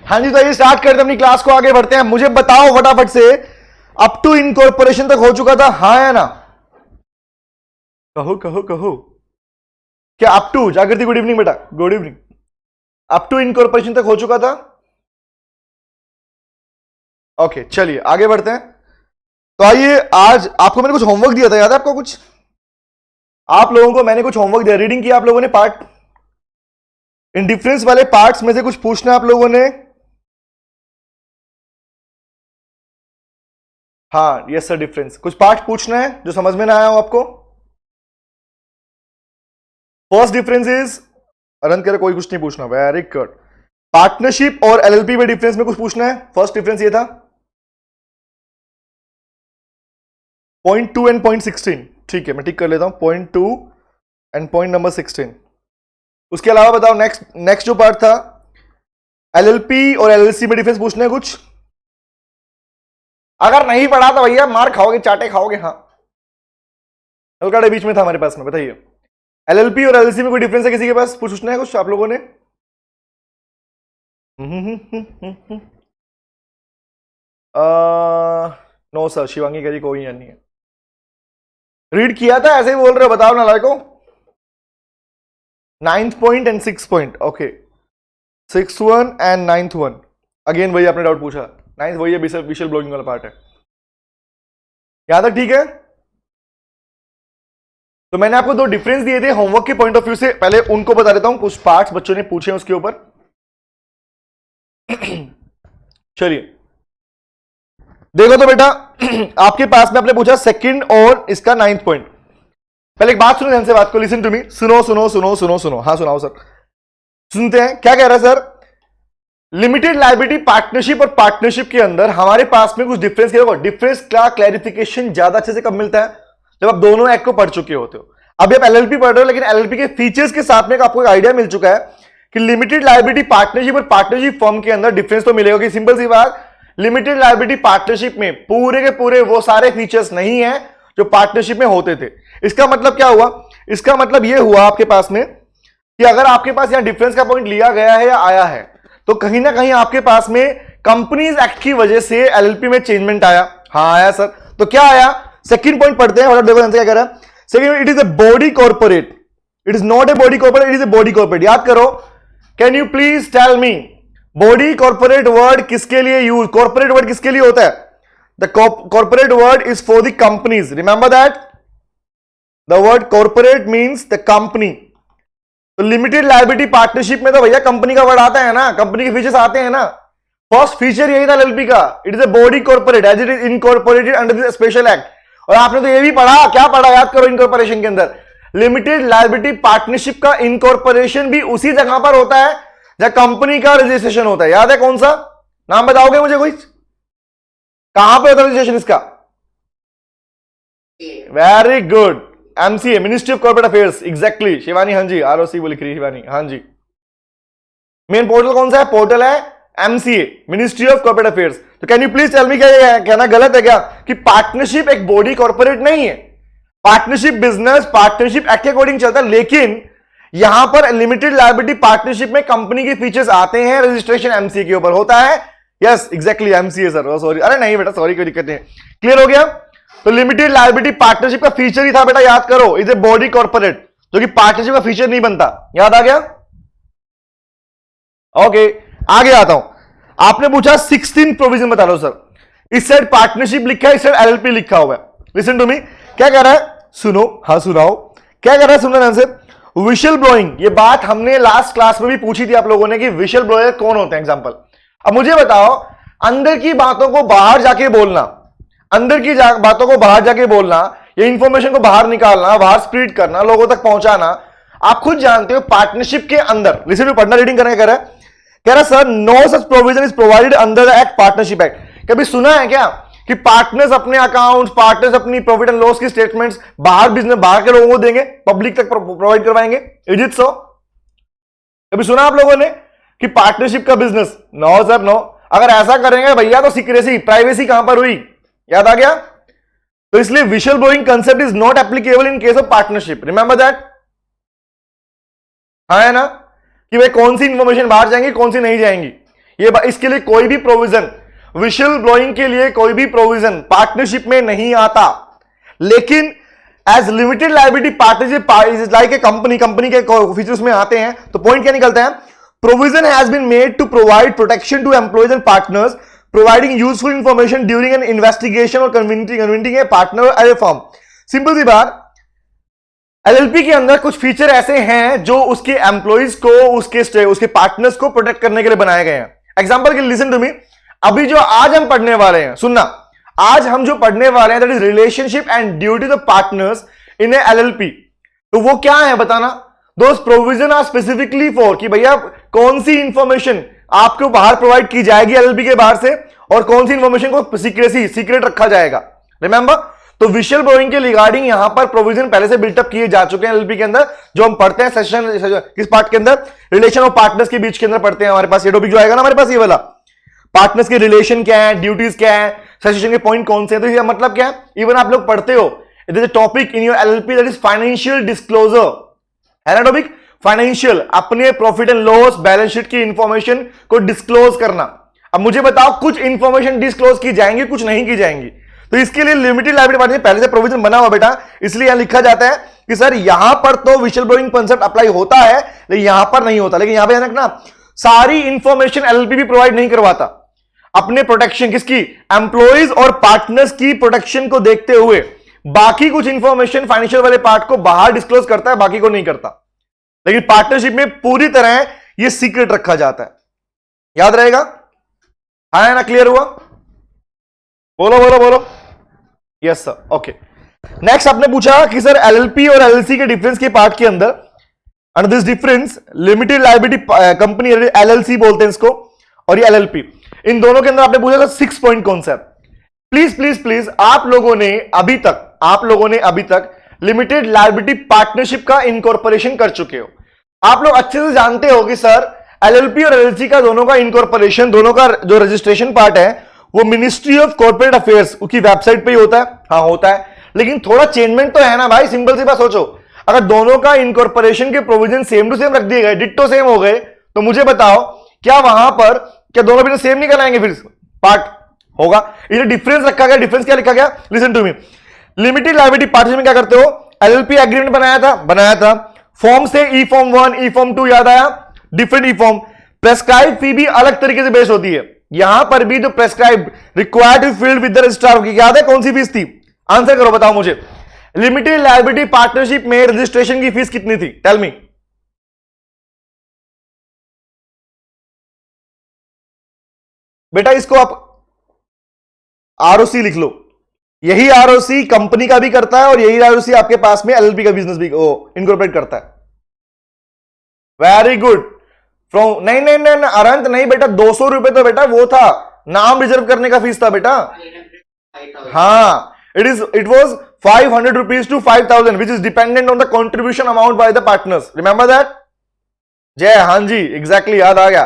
हाँ जी, तो ये स्टार्ट करते हैं अपनी क्लास को, आगे बढ़ते हैं। मुझे बताओ फटाफट से, अप टू इनकॉर्पोरेशन तक हो चुका था, हाँ या ना? कहो कहो कहो। क्या up to? Jagriti good evening बेटा, good evening. Up to incorporation तक हो चुका था? ओके, चलिए आगे बढ़ते हैं। तो आइए, आज आपको मैंने कुछ होमवर्क दिया था, याद है आपको? कुछ आप लोगों को मैंने कुछ होमवर्क दिया, रीडिंग किया आप लोगों ने पार्ट। इन डिफरेंस वाले पार्ट्स में से कुछ पूछना है आप लोगों ने। हाँ यस सर, डिफरेंस कुछ पार्ट पूछना है जो समझ में ना आया हो आपको। फर्स्ट डिफरेंस इज, अनंत कह रहे कोई कुछ नहीं पूछना, वेरी गुड। पार्टनरशिप और एलएलपी में डिफरेंस में कुछ पूछना है। फर्स्ट डिफरेंस ये था, पॉइंट 2 एंड पॉइंट 16। ठीक है, मैं टिक कर लेता हूं, पॉइंट 2 एंड पॉइंट नंबर 16। उसके अलावा बताओ नेक्स्ट जो पार्ट था, एलएलपी और एलएलसी में डिफरेंस पूछना है कुछ। अगर नहीं पढ़ा तो भैया मार खाओगे, चाटे खाओगे। हाँ हल्का बीच में था हमारे पास में, बताइए एलएलपी और एलएलसी में कोई डिफरेंस है किसी के पास? पूछना है कुछ आप लोगों ने? नो सर, शिवांगी कह रही कोई नहीं है। रीड किया था, ऐसे ही बोल रहे हो, बताओ ना लाइको। 9th point and 6th point, okay 6th 1 and 9th 1। Again वही आपने डाउट पूछा, 9th वही है, विशल ब्लॉगिंग वाला पार्ट है। यहां तक ठीक है? तो मैंने आपको दो डिफरेंस दिए थे होमवर्क के पॉइंट ऑफ व्यू से, पहले उनको बता देता हूं, कुछ पार्ट्स बच्चों ने पूछे उसके ऊपर। चलिए देखो तो बेटा, आपके पास में आपने पूछा सेकंड और इसका 9th पॉइंट। पहले एक बात सुनो ध्यान से, बात को लिसन टू मी, सुनो सुनो सुनो सुनो सुनो। हाँ सुनाओ सर, सुनते हैं क्या कह रहा है सर। लिमिटेड लायबिलिटी पार्टनरशिप और पार्टनरशिप के अंदर हमारे पास में कुछ डिफरेंस, डिफरेंस का क्लैरिफिकेशन ज्यादा अच्छे से कब मिलता है? जब आप दोनों एक्ट को पढ़ चुके होते हो। अभी आप एलएलपी पढ़ रहे हो, लेकिन एलएलपी के फीचर्स के साथ में आपको एक आइडिया मिल चुका है कि लिमिटेड लायबिलिटी पार्टनरशिप और पार्टनरशिप फर्म के अंदर डिफरेंस तो मिलेगा कि सिंपल सी बात, लिमिटेड लायबिलिटी पार्टनरशिप में पूरे के पूरे वो सारे फीचर्स नहीं है जो पार्टनरशिप में होते थे। इसका मतलब क्या हुआ? इसका मतलब यह हुआ आपके पास में कि अगर आपके पास यहां डिफरेंस का पॉइंट लिया गया है या आया है, तो कहीं ना कहीं आपके पास में कंपनीज एक्ट की वजह से एलएलपी में चेंजमेंट आया। हाँ आया सर, तो क्या आया? सेकंड पॉइंट पढ़ते हैं, देखो क्या कह रहा है। Second, it is a body corporate, it is not a body corporate, it is a body corporate. याद करो, can you please tell me, body corporate word किसके लिए यूज, कॉर्पोरेट वर्ड किसके लिए होता है? The corporate word is for the companies, remember that the word corporate means the company. तो limited liability partnership में तो भैया कंपनी का वर्ड आता है ना, कंपनी के फीचर्स आते हैं ना। फर्स्ट फीचर यही था एलएलपी का, it is a body corporate as it is incorporated under this special act. और आपने तो ये भी पढ़ा, क्या पढ़ा याद करो, इनकॉर्पोरेशन के अंदर लिमिटेड लायबिलिटी पार्टनरशिप का इनकॉर्पोरेशन भी उसी जगह पर होता है जहां कंपनी का रजिस्ट्रेशन होता है। याद है कौन सा? नाम बताओगे मुझे कोई? कहां पर होता है रजिस्ट्रेशन इसका? Very good, MCA, Ministry of Corporate affairs, exactly Shivani. हाँ जी, आरओसी वो लिख रही है शिवानी। हाँ जी, मेन पोर्टल कौन सा है? पोर्टल है MCA, Ministry of Corporate Affairs. तो can you please tell me, क्या ये कहना गलत है क्या कि पार्टनरशिप एक बॉडी कॉर्पोरेट नहीं है? पार्टनरशिप बिजनेस पार्टनरशिप एक्ट के अकॉर्डिंग चलता है, लेकिन यहां पर लिमिटेड लायबिलिटी पार्टनरशिप में कंपनी के फीचर्स आते हैं, रजिस्ट्रेशन एमसीए के ऊपर होता है। Yes exactly, MCA sir, sorry, अरे नहीं बेटा सॉरी, कोई दिक्कत नहीं। क्लियर हो गया? तो लिमिटेड लायबिलिटी पार्टनरशिप का फीचर ही था बेटा, याद करो, इज ए बॉडी कॉर्पोरेट, जो कि पार्टनरशिप का फीचर नहीं बनता। याद आ गया? ओके, आगे आता हूं। आपने पूछा 16 प्रोविजन बता दो सर। इस साइड पार्टनरशिप लिखा है, इस साइड एलएलपी लिखा हुआ है। लिसन टू मी, क्या कह रहा है? सुनो, हाँ सुनाओ, क्या कह रहा है? सुनना ध्यान से। विशल ब्लोइंग, ये बात हमने लास्ट क्लास में भी पूछी थी आप लोगों ने कि विशल ब्लोअर कौन होते हैं। एग्जांपल, अब मुझे बताओ, अंदर की बातों को बाहर जाके बोलना, अंदर की बातों को बाहर जाके बोलना, ये इंफॉर्मेशन को बाहर निकालना, बाहर स्प्रेड करना, लोगों तक पहुंचाना, आप खुद जानते हो पार्टनरशिप के अंदर। लिसन टू, पढ़ना रीडिंग करने कह रहा है sir, no such provision is provided under the act, partnership act. कभी सुना है क्या कि पार्टनर्स अपने अकाउंट्स, पार्टनर्स अपनी प्रॉफिट एंड लॉस की स्टेटमेंट्स बाहर बिजनेस, बाहर के लोगों को देंगे, पब्लिक तक प्रोवाइड करवाएंगे? Is it so? कभी सुना आप लोगों ने कि पार्टनरशिप का बिजनेस? No sir no. अगर ऐसा करेंगे भैया तो सीक्रेसी, प्राइवेसी कहां पर हुई? याद आ गया? तो इसलिए we shall blowing concept is not applicable in case of partnership, remember that. हाँ है ना, कि भाई कौन सी इंफॉर्मेशन बाहर जाएंगी, कौन सी नहीं जाएंगी। इसके लिए कोई भी प्रोविजन, विशल ब्लोइंग के लिए कोई भी प्रोविजन पार्टनरशिप में नहीं आता। लेकिन as limited liability partnership is like a company के फीचर्स में आते हैं। तो पॉइंट क्या निकलता है? Provision has been made to provide protection to employees and partners, providing useful information during an investigation और convincing a partner as a firm. Simple सी बात, एलएलपी के अंदर कुछ फीचर ऐसे हैं जो उसके एम्प्लॉयज को, उसके पार्टनर्स को प्रोटेक्ट करने के लिए बनाए गए हैं। एग्जांपल के लिए लिसन टू मी, अभी जो आज हम पढ़ने वाले हैं, सुनना, आज हम जो पढ़ने वाले हैं that is relationship and duty of partners in A LLP. तो वो क्या है बताना? दोस्त प्रोविजन आर स्पेसिफिकली फॉर कि भैया कौन सी इंफॉर्मेशन आपको बाहर प्रोवाइड की जाएगी एलएलपी के बाहर से और कौन सी इंफॉर्मेशन को सीक्रेट रखा जाएगा। रिमेंबर, तो विशल ब्लोइंग के रिगार्डिंग यहां पर प्रोविजन पहले से बिल्टअप किए जा चुके हैं एलएलपी के अंदर, जो हम पढ़ते हैं सेशन किस पार्ट के अंदर? रिलेशन ऑफ पार्टनर्स के बीच के अंदर पढ़ते हैं। हमारे पास ये टॉपिक जो आएगा ना, हमारे पास ये वाला, पार्टनर्स के रिलेशन क्या है, ड्यूटीज क्या है, सेशन के पॉइंट कौन से हैं। तो ये मतलब क्या है? इवन आप लोग पढ़ते हो, it is a topic in your LLP that is financial disclosure, है ना टॉपिक? फाइनेंशियल, अपने profit and loss balance sheet की इंफॉर्मेशन को डिस्क्लोज करना। अब मुझे बताओ, कुछ इंफॉर्मेशन डिस्क्लोज की जाएंगी, कुछ नहीं की जाएंगी। तो इसके लिए लिमिटेड लायबिलिटी पार्टनरशिप पहले से प्रोविजन बना हुआ बेटा, इसलिए यहां लिखा जाता है कि सर यहां पर तो विशल ब्लोइंग कंसेप्ट अप्लाई होता है, लेकिन यहां पर नहीं होता। लेकिन यहां पे रखना, सारी इंफॉर्मेशन एलएलपी भी प्रोवाइड नहीं करवाता। अपने प्रोटेक्शन किसकी? एम्प्लॉइज और पार्टनर्स की प्रोटेक्शन को देखते हुए बाकी कुछ इंफॉर्मेशन फाइनेंशियल वाले पार्ट को बाहर डिस्क्लोज करता है, बाकी को नहीं करता। लेकिन पार्टनरशिप में पूरी तरह यह सीक्रेट रखा जाता है। याद रहेगा? हाँ ना? क्लियर हुआ? बोलो बोलो बोलो। Yes sir, okay. नेक्स्ट आपने पूछा कि सर एलएलपी और एलएलसी के डिफरेंस के पार्ट के अंदर, and this difference limited liability company LLC बोलते हैं इसको, और ये एलएलपी, इन दोनों के अंदर आपने पूछा था 6 point concept. Please please please आप लोगों ने अभी तक लिमिटेड लायबिलिटी पार्टनरशिप का इनकॉर्पोरेशन कर चुके हो। आप लोग अच्छे से जानते हो कि सर एलएलपी और एलएलसी का दोनों का इनकॉर्पोरेशन, दोनों का जो रजिस्ट्रेशन पार्ट है वो मिनिस्ट्री ऑफ कॉर्पोरेट अफेयर्स की वेबसाइट पे ही होता है। हाँ होता है, लेकिन थोड़ा चेंजमेंट तो है ना भाई। सिंपल सी बात सोचो, अगर दोनों का इनकॉर्पोरेशन के प्रोविजन सेम टू सेम रख दिए गए, डिट्टो सेम हो गए, तो मुझे बताओ क्या वहां पर क्या दोनों बिना सेम नहीं कराएंगे? फिर पार्ट होगा। इधर डिफरेंस रखा गया। डिफरेंस क्या लिखा गया? Listen to me, limited liability partnership में क्या करते हो? एलएलपी एग्रीमेंट बनाया था। फॉर्म से ई फॉर्म 1, ई फॉर्म 2 याद आया, डिफरेंट ई फॉर्म। प्रेस्क्राइब फी भी अलग तरीके से बेस्ड होती है। यहां पर भी जो prescribe required to filed with the registrar की याद है कौन सी फीस थी? आंसर करो, बताओ मुझे। लिमिटेड लायबिलिटी पार्टनरशिप में रजिस्ट्रेशन की फीस कितनी थी? Tell me. बेटा इसको आप आरओसी लिख लो। यही आरओसी कंपनी का भी करता है और यही आरओसी आपके पास में एलएलपी का बिजनेस भी इनकॉर्पोरेट करता है। Very good. फ्रॉम नहीं अरंत नहीं बेटा, 200 रुपए तो बेटा वो था, नाम रिजर्व करने का फीस था बेटा। हाँ, it was 500 rupees to 5000 which is dependent on the contribution amount by the partners. Remember that? Jay, हाँ जी, एग्जैक्टली याद आ गया।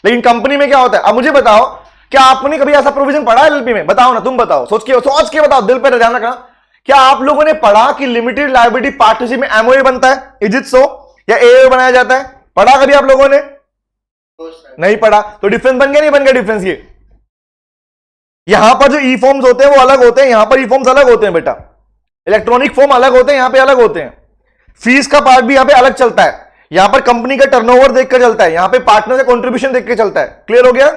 लेकिन कंपनी में क्या होता है? अब मुझे बताओ, क्या आपने कभी ऐसा प्रोविजन पढ़ा है एलएलपी में? बताओ ना, तुम बताओ, सोच के बताओ, दिल पे ध्यान रखना। क्या आप लोगों ने पढ़ा कि लिमिटेड लायबिलिटी पार्टनरशिप में एमओए बनता है? इज इट सो? या एओए बनाया जाता है? पढ़ा कभी आप लोगों ने? नहीं पढ़ा। तो डिफरेंस बन गया नहीं बन गया डिफरेंस? ये यहां पर जो ई फॉर्म्स होते हैं वो अलग होते हैं, यहां पर ई फॉर्म्स अलग होते हैं बेटा। इलेक्ट्रॉनिक फॉर्म अलग होते हैं, यहां पे अलग होते हैं। फीस का पार्ट भी यहां पे अलग चलता है। यहां पर कंपनी का टर्नओवर देखकर चलता है, यहां पे पार्टनर का कंट्रीब्यूशन देख के चलता है। क्लियर हो गया?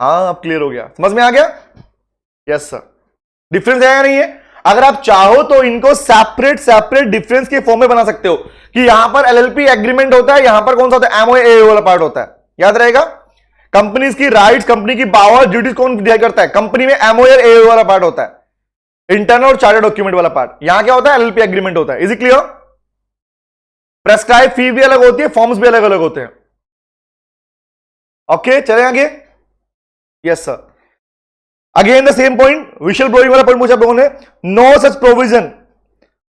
हाँ, अब क्लियर हो गया, समझ में आ गया? Yes sir. डिफरेंस है या नहीं है? अगर आप चाहो तो इनको सेपरेट डिफरेंस के फॉर्म में बना सकते हो कि यहां पर एलएलपी एग्रीमेंट होता है, यहां पर कौन सा होता है? एमओए एओए वाला पार्ट होता है। याद रहेगा? कंपनीज की राइट्स, कंपनी की पावर, ड्यूटीज कौन डिसाइड करता है? कंपनी में एमओए एओए वाला पार्ट होता है, इंटरनल और चार्टर्ड डॉक्यूमेंट वाला पार्ट। यहां क्या होता है? एलएलपी एग्रीमेंट होता है। Is it clear? प्रेस्क्राइब फी भी अलग होती है, फॉर्म्स भी अलग अलग होते हैं। ओके, चले आगे। Yes sir. Again the same point, whistle blowing वाला पॉइंट पूछा आप लोगों ने। No such provision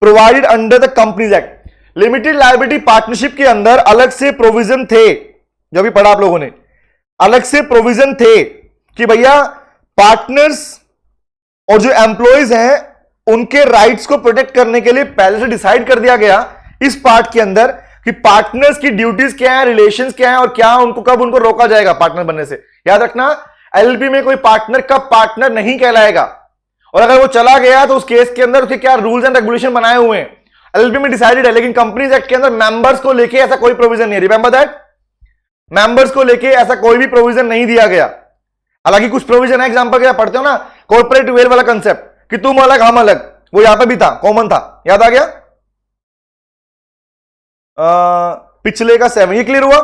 provided under the companies act. Limited liability partnership के अंदर अलग से प्रोविजन थे, जो भी पढ़ा आप लोगों ने, अलग से प्रोविजन थे कि भैया पार्टनर्स और जो एम्प्लॉयज हैं उनके राइट्स को प्रोटेक्ट करने के लिए पहले से डिसाइड कर दिया गया इस पार्ट के अंदर कि पार्टनर्स की ड्यूटीज क्या है, रिलेशंस क्या है और क्या उनको कब उनको रोका जाएगा पार्टनर बनने से। याद रखना एलएलपी में कोई पार्टनर कब पार्टनर नहीं कहलाएगा, और अगर वो चला गया तो उस केस के अंदर उसके क्या रूल्स एंड रेगुलेशन बनाए हुए हैं एलएलपी में डिसाइडेड है, लेकिन कंपनीज एक्ट के अंदर मेंबर्स को लेके ऐसा कोई प्रोविजन नहीं है। रिमेंबर दैट, मेंबर्स को लेके ऐसा कोई भी प्रोविजन नहीं दिया गया। हालांकि कुछ प्रोविजन है, एग्जांपल क्या पढ़ते हो ना, कॉर्पोरेट वेल वाला कंसेप्ट कि तुम अलग हम अलग, वो यहां पे भी था, कॉमन था, याद आ गया। पिछले का 7, ये क्लियर हुआ।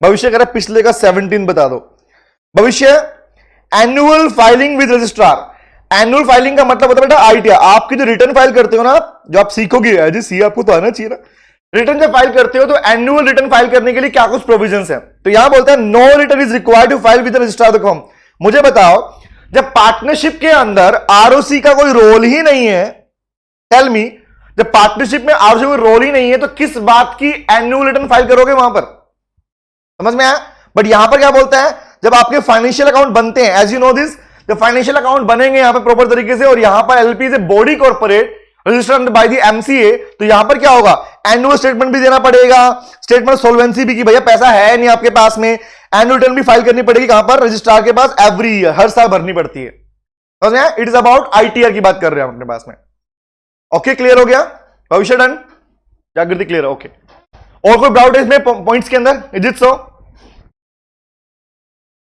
भविष्य कह रहा है पिछले का 17 बता दो। भविष्य annual filing with registrar. Annual filing का मतलब होता है बेटा आईटीआर। आपकी जो रिटर्न फाइल करते हो ना, जो आप सीखोगे जी, सी आपको तो आना चाहिए ना, रिटर्न जब फाइल करते हो तो एनुअल रिटर्न फाइल करने के लिए क्या कुछ प्रोविजंस है। तो यहां बोलता है no return is required to file with registrar of the firm. मुझे बताओ, जब पार्टनरशिप के अंदर आरओसी का कोई रोल ही नहीं है, टेल मी, जब पार्टनरशिप में आरओसी कोई रोल ही नहीं है तो किस बात की एनुअल रिटर्न फाइल करोगे वहां पर, समझ में आया। बट यहां पर क्या बोलता है, जब आपके फाइनेंशियल अकाउंट बनते हैं, एज यू नो दिस, जब फाइनेंशियल अकाउंट बनेंगे यहां पर प्रॉपर तरीके से, और यहां पर LLP is a body corporate registered by the MCA, तो यहां पर क्या होगा, एनुअल स्टेटमेंट भी देना पड़ेगा, स्टेटमेंट सोल्वेंसी भी, कि भैया पैसा है नहीं आपके पास में, एनुअल रिटर्न भी फाइल करनी पड़ेगी कहां पर, रजिस्ट्रार के पास, एवरी ईयर, हर साल भरनी पड़ती है। समझ में आया। इट इज अबाउट आईटीआर की बात कर रहे हैं हम अपने पास में। ओके, क्लियर हो गया। भविष्य डन, जागृति क्लियर है। ओके, और कोई डाउट है इसमें पॉइंट्स के अंदर, is it so?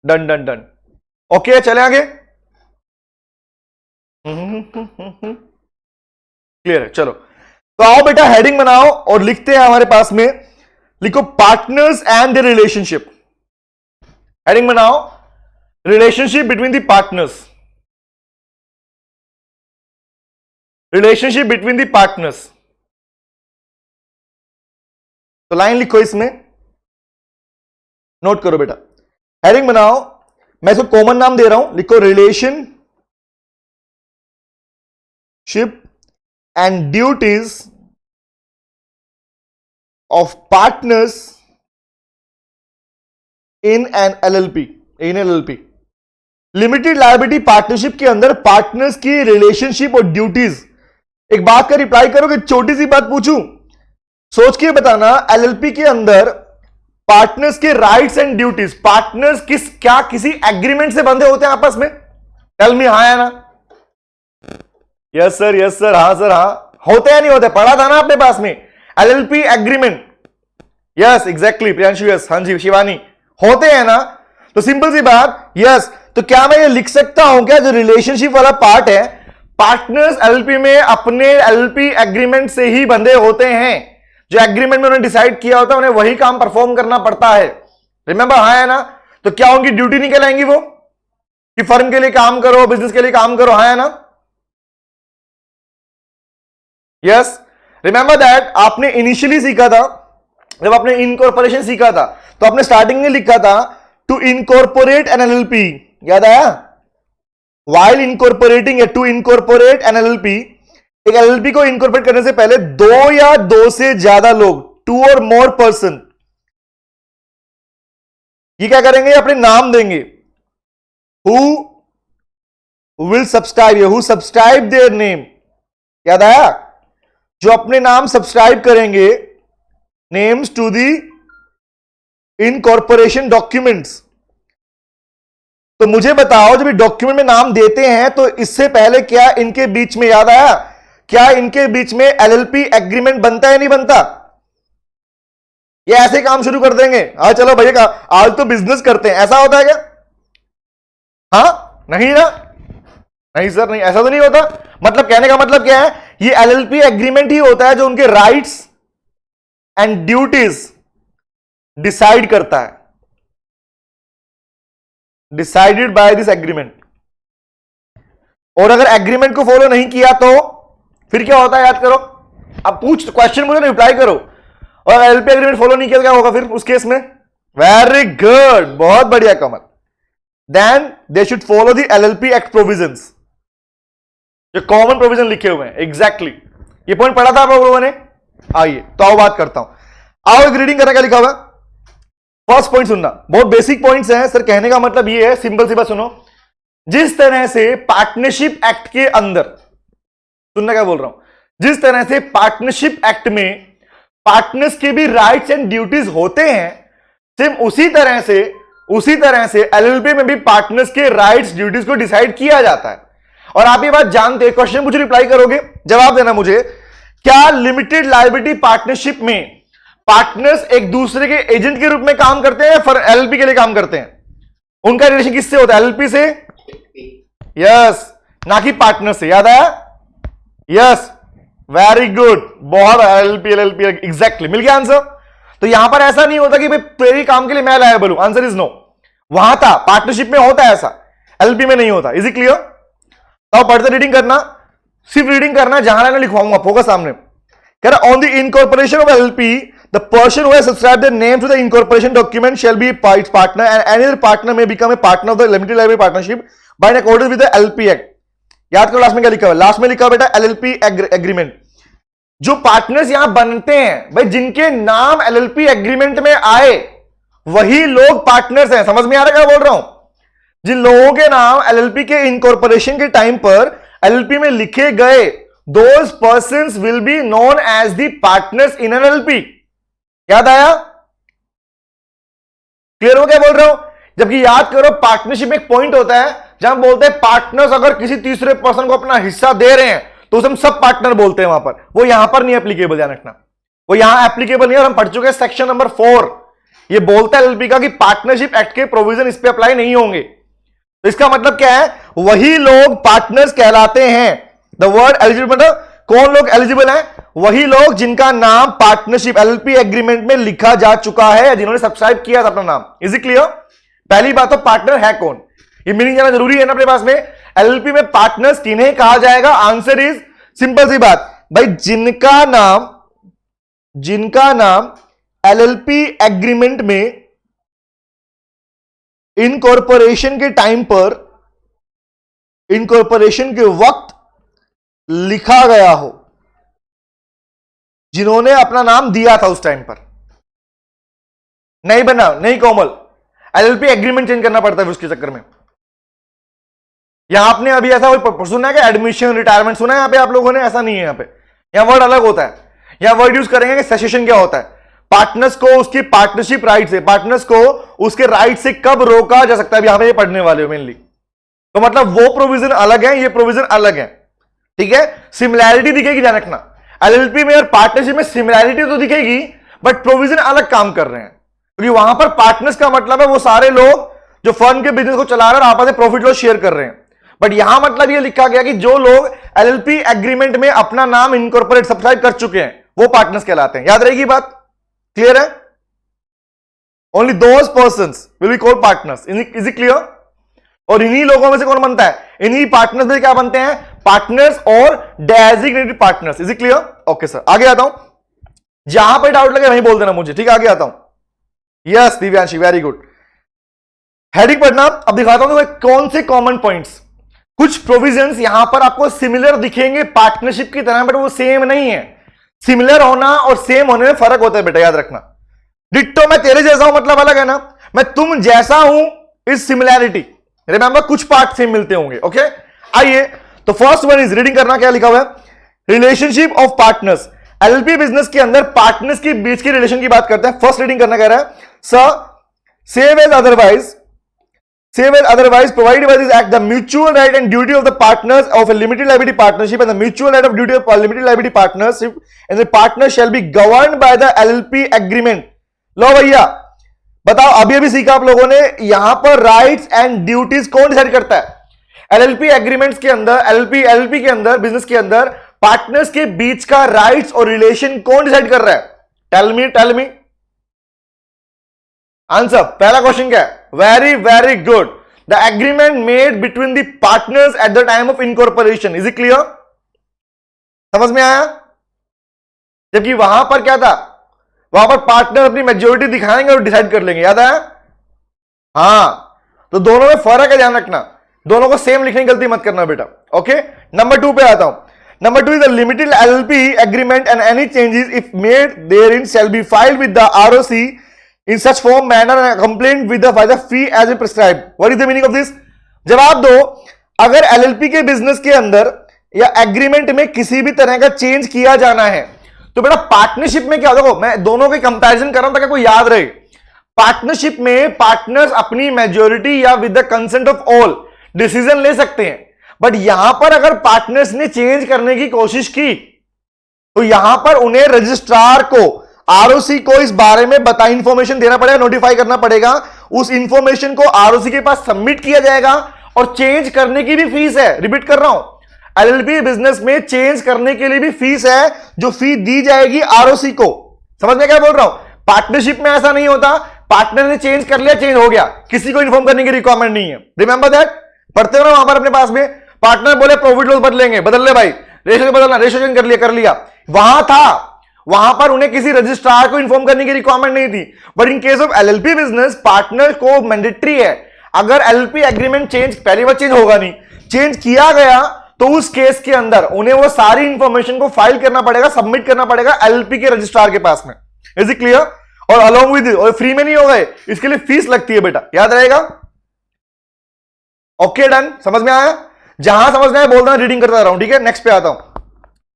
Done done done. Okay, चले आगे। क्लियर है, चलो तो आओ बेटा हेडिंग बनाओ और लिखते हैं हमारे पास में, लिखो partners and the relationship. Heading बनाओ, relationship between the partners, relationship between the partners. तो लाइन लिखो इसमें, नोट करो बेटा, हेडिंग बनाओ, मैं इसको कॉमन नाम दे रहा हूं, लिखो relationship and duties of partners in an LLP, in LLP। Limited liability partnership के अंदर पार्टनर्स की रिलेशनशिप और ड्यूटीज। एक बात का रिप्लाई करोगे, छोटी सी बात पूछूं, सोच के बताना, एलएलपी के अंदर पार्टनर्स के राइट्स एंड ड्यूटीज, पार्टनर्स क्या किसी एग्रीमेंट से बंधे होते हैं आपस में? टेल मी, हाँ या ना? यस सर, यस सर, हाँ सर, हाँ। होते हैं नहीं होते, पढ़ा था ना अपने पास में, LLP agreement. Yes exactly, Priyanshu yes, हाँ जी शिवानी, होते हैं ना। तो सिंपल सी बात, यस। तो क्या मैं ये लिख सकता हूं क्या, जो रिलेशनशिप वाला पार्ट है, पार्टनर्स एलएलपी में अपने एलएलपी एग्रीमेंट से ही बंधे होते हैं। जो एग्रीमेंट में उन्होंने डिसाइड किया होता है उन्हें वही काम परफॉर्म करना पड़ता है। रिमेंबर, हाँ है ना? तो क्या उनकी ड्यूटी नहीं कहलाएंगी वो, कि फर्म के लिए काम करो, बिजनेस के लिए काम करो, हाँ है ना? यस, रिमेंबर दैट आपने इनिशियली सीखा था, जब आपने इनकॉर्पोरेशन सीखा था तो आपने स्टार्टिंग में लिखा था टू इनकॉर्पोरेट एन एलएलपी, याद आया? While incorporating, to incorporate an LLP, एक एलएलपी को इनकॉर्पोरेट करने से पहले दो या दो से ज्यादा लोग, टू और मोर पर्सन, ये क्या करेंगे, अपने नाम देंगे, who will subscribe, who subscribe their name, याद आया? जो अपने नाम सब्सक्राइब करेंगे, names to the incorporation documents. तो मुझे बताओ, जब डॉक्यूमेंट में नाम देते हैं तो इससे पहले क्या इनके बीच में, याद आया, क्या इनके बीच में एलएलपी एग्रीमेंट बनता है नहीं बनता? ये ऐसे काम शुरू कर देंगे, हाँ चलो भैया आज तो बिजनेस करते हैं, ऐसा होता है क्या? हाँ नहीं ना? नहीं सर, नहीं, ऐसा तो नहीं होता। मतलब कहने का मतलब क्या है, ये एलएलपी एग्रीमेंट ही होता है जो उनके राइट्स एंड ड्यूटीज डिसाइड करता है, डिसाइडेड बाय दिस एग्रीमेंट। और अगर एग्रीमेंट को फॉलो नहीं किया तो फिर क्या होता है, याद करो। अब पूछ क्वेश्चन, मुझे रिप्लाई करो। और एलएलपी एग्रीमेंट फॉलो नहीं किया तो क्या होगा फिर उस केस में? वेरी गुड, बहुत बढ़िया Kamal. Then they should follow the LLP act provisions, जो कॉमन प्रोविजन लिखे हुए हैं। एग्जैक्टली ये पॉइंट पढ़ा था आप लोगों ने। आइए तो आओ बात करता हूं। आओ एक रीडिंग करने का लिखा हुआ। फर्स्ट पॉइंट सुनना, बहुत बेसिक पॉइंट्स हैं सर, कहने का मतलब ये है, सिंपल सी बात सुनो। जिस तरह से पार्टनरशिप एक्ट के अंदर, सुनना क्या बोल रहा हूं, जिस तरह से पार्टनरशिप एक्ट में पार्टनर्स के भी राइट्स एंड ड्यूटीज होते हैं, सिर्फ उसी तरह से एलएलपी में भी पार्टनर्स के राइट्स ड्यूटीज को डिसाइड किया जाता है। और आप ये बात जानते हैं, क्वेश्चन मुझे रिप्लाई करोगे, जवाब देना मुझे, क्या लिमिटेड लायबिलिटी पार्टनरशिप में पार्टनर्स एक दूसरे के एजेंट के रूप में काम करते हैं, फिर एलएलपी के लिए काम करते हैं? उनका रिलेशन किससे होता है? एलएलपी से, यस, ना कि पार्टनर से। याद आया? यस, वेरी गुड, बहुत, एलएलपी एग्जैक्टली, मिल गया आंसर। तो यहां पर ऐसा नहीं होता कि भाई तेरे काम के लिए मैं लायबल हूं, आंसर इज नो। वहां था, पार्टनरशिप में होता है ऐसा, एलएलपी में नहीं होता। Is it clear? तो पढ़ते रीडिंग करना, सिर्फ रीडिंग करना, जहां मैं लिखवाऊंगा फोकस सामने। कह रहा on the incorporation of LLP the person who has subscribed their name to the incorporation document shall be partner and any other partner may become a partner of the limited liability partnership by in accordance with the LLP act. याद करो last में क्या लिखा हुआ, last में लिखा हुआ बेटा एलएलपी एग्रीमेंट। जो पार्टनर्स यहां बनते हैं भाई, जिनके नाम एलएलपी एग्रीमेंट में आए वही लोग पार्टनर्स हैं। समझ में आ रहा है क्या बोल रहा हूं? जिन लोगों के नाम एलएलपी के इनकॉर्पोरेशन के टाइम पर एलएलपी में लिखे गए, those persons will be known as the partners in an LLP. याद आया? क्लियर हो क्या बोल रहा हूं? जबकि याद करो, पार्टनरशिप में एक पॉइंट होता है जहां बोलते हैं पार्टनर्स अगर किसी तीसरे पर्सन को अपना हिस्सा दे रहे हैं तो उसे हम सब पार्टनर बोलते हैं। वहां पर वो यहां पर नहीं एप्लीकेबल, ध्यान रखना, वो यहां एप्लीकेबल नहीं है। और हम पढ़ चुके हैं सेक्शन नंबर 4, ये बोलता है एलएलपी का कि पार्टनरशिप एक्ट के प्रोविजन इस पे अप्लाई नहीं होंगे। तो इसका मतलब क्या है? वही लोग पार्टनर्स कहलाते हैं। द वर्ड एलिजिबल, मतलब कौन लोग एलिजिबल हैं? वही लोग जिनका नाम पार्टनरशिप एलएलपी एग्रीमेंट में लिखा जा चुका है, जिन्होंने सब्सक्राइब किया था अपना नाम। Is it clear? पहली बात तो पार्टनर है कौन, ये मीनिंग जाना जरूरी है ना अपने पास में। एलएलपी में पार्टनर्स किन्हें कहा जाएगा? आंसर इज सिंपल सी बात भाई, जिनका नाम एलएलपी एग्रीमेंट में इनकॉर्पोरेशन के टाइम पर, इनकॉर्पोरेशन के वक्त लिखा गया हो, जिन्होंने अपना नाम दिया था उस टाइम पर। नहीं बना, नहीं कोमल, एलएलपी एग्रीमेंट चेंज करना पड़ता है उसके चक्कर में। यहां आपने अभी ऐसा सुना है कि एडमिशन रिटायरमेंट सुना है यहां पे आप लोगों ने? ऐसा नहीं है, यहां पे यहां वर्ड अलग होता है। यहां वर्ड यूज करेंगे कि सेसेशन क्या होता है, पार्टनर्स को उसकी पार्टनरशिप राइट से, पार्टनर्स को उसके राइट से कब रोका जा सकता है, यहां पे ये पढ़ने वाले हो मेनली। तो मतलब वो प्रोविजन अलग है, ये प्रोविजन अलग है, ठीक है। सिमिलैरिटी दिखेगी, ध्यान रखना, एलएलपी में और पार्टनरशिप में सिमिलैरिटी तो दिखेगी बट प्रोविजन अलग काम कर रहे हैं, क्योंकि वहां पर पार्टनर्स का मतलब है वो सारे लोग जो फर्म के बिजनेस को चला रहे हैं और आपस में प्रॉफिट लॉस शेयर कर रहे हैं। बट यहां मतलब ये लिखा गया कि जो लोग एलएलपी एग्रीमेंट में अपना नाम इनकॉर्पोरेट सब्सक्राइब कर चुके हैं वो पार्टनर्स कहलाते हैं। याद रहेगी बात? क्लियर है? Only those persons will be called partners. Is it clear? और इन्हीं लोगों में से कौन बनता है? इन्हीं पार्टनर्स में क्या बनते हैं? पार्टनर्स और designated partners. Is it clear? Okay sir, आगे आता हूं, जहां पर डाउट लगे वहीं बोल देना मुझे, ठीक है? आगे आता हूं। Yes Divyanshi, very good. Heading पढ़ना। अब दिखाता हूं कौन से कॉमन पॉइंट्स। कुछ प्रोविजंस यहां पर आपको सिमिलर दिखेंगे पार्टनरशिप की तरह, बट वो सेम नहीं है। सिमिलर होना और सेम होने में फर्क होता है बेटा, याद रखना। डिट्टो मैं तेरे जैसा हूं मतलब अलग है ना, मैं तुम जैसा हूं इज सिमिलैरिटी। रिमेंबर, कुछ पार्ट सेम मिलते होंगे। ओके, आइए तो फर्स्ट वन इज, रीडिंग करना, क्या लिखा हुआ है? Relationship of partners. LLP business के अंदर पार्टनर्स के बीच के रिलेशन की बात करते हैं। फर्स्ट रीडिंग करना कह रहा है, sir save as otherwise provided by this act the mutual right and duty of the partners of a limited liability partnership and the mutual right of duty of limited liability partnership and the partner shall be governed by the LLP agreement। लो भैया बताओ, अभी अभी सीखा आप लोगों ने, यहां पर राइट्स एंड ड्यूटीज कौन डिसाइड करता है? एलएलपी एग्रीमेंट्स के अंदर, एलएलपी के अंदर, बिजनेस के अंदर पार्टनर्स के बीच का राइट्स और रिलेशन कौन डिसाइड कर रहा है? Tell me answer. पहला क्वेश्चन क्या है? Very very good, the agreement made between the partners at the time of incorporation. Is it clear? समझ में आया? जबकि वहां पर क्या था? वहां पर पार्टनर अपनी मेजोरिटी दिखाएंगे और डिसाइड कर लेंगे। याद आया? हां, तो दोनों में फर्क है, ध्यान रखना। दोनों को सेम लिखने की गलती मत करना बेटा। ओके, नंबर 2 पे आता हूं। Number 2 is the limited LLP agreement and any changes if made therein shall be filed with the ROC in such form manner and complaint with the fee as it prescribed। what is the meaning of this? जवाब दो, अगर LLP के business के अंदर या agreement में किसी भी तरह का चेंज किया जाना है तो बेटा पार्टनरशिप में क्या, देखो मैं दोनों के कंपैरिजन कर रहा हूं ताकि कोई याद रहे। पार्टनरशिप में पार्टनर्स अपनी मेजॉरिटी या with the consent of all decision ले सकते हैं, बट यहां पर अगर पार्टनर्स ने चेंज करने की कोशिश की तो यहां पर उन्हें रजिस्ट्रार को, आरओसी को इस बारे में बता इंफॉर्मेशन देना पड़ेगा, नोटिफाई करना पड़ेगा। उस इंफॉर्मेशन को आरओसी के पास सबमिट किया जाएगा और चेंज करने की भी फीस है। रिपीट कर रहा हूं, एलएलपी बिजनेस में चेंज करने के लिए भी फीस है, जो फी दी जाएगी आरओसी को। समझ में क्या बोल रहा हूं? पार्टनरशिप में ऐसा नहीं होता, पार्टनर ने चेंज कर लिया, चेंज हो गया, किसी को इन्फॉर्म करने की रिक्वायरमेंट नहीं है। रिमेंबर दैट, पढ़ते हो ना वहां पर अपने पास में, पार्टनर बोले प्रॉफिट लॉस बदलेंगे, बदल ले भाई, रेशो बदलना, रेशो चेंज कर लिया, वहां था, वहां पर उन्हें किसी रजिस्ट्रार को इन्फॉर्म करने की रिक्वायरमेंट नहीं थी। But in case of LLP business partner को मैंडेटरी है, अगर एलएलपी एग्रीमेंट चेंज, पहली बार चेंज होगा नहीं, चेंज किया गया तो उस केस के अंदर उन्हें वो सारी इंफॉर्मेशन को फाइल करना पड़ेगा, सबमिट करना पड़ेगा एलएलपी के रजिस्ट्रार के पास में। Is it clear? और अलोंग विद, और फ्री में नहीं होगा, इसके लिए फीस लगती है बेटा, याद रहेगा। ओके डन, समझ में आया? जहां समझ में आया बोल रहा, रीडिंग करता रहा हूं, ठीक है। नेक्स्ट पे आता हूं,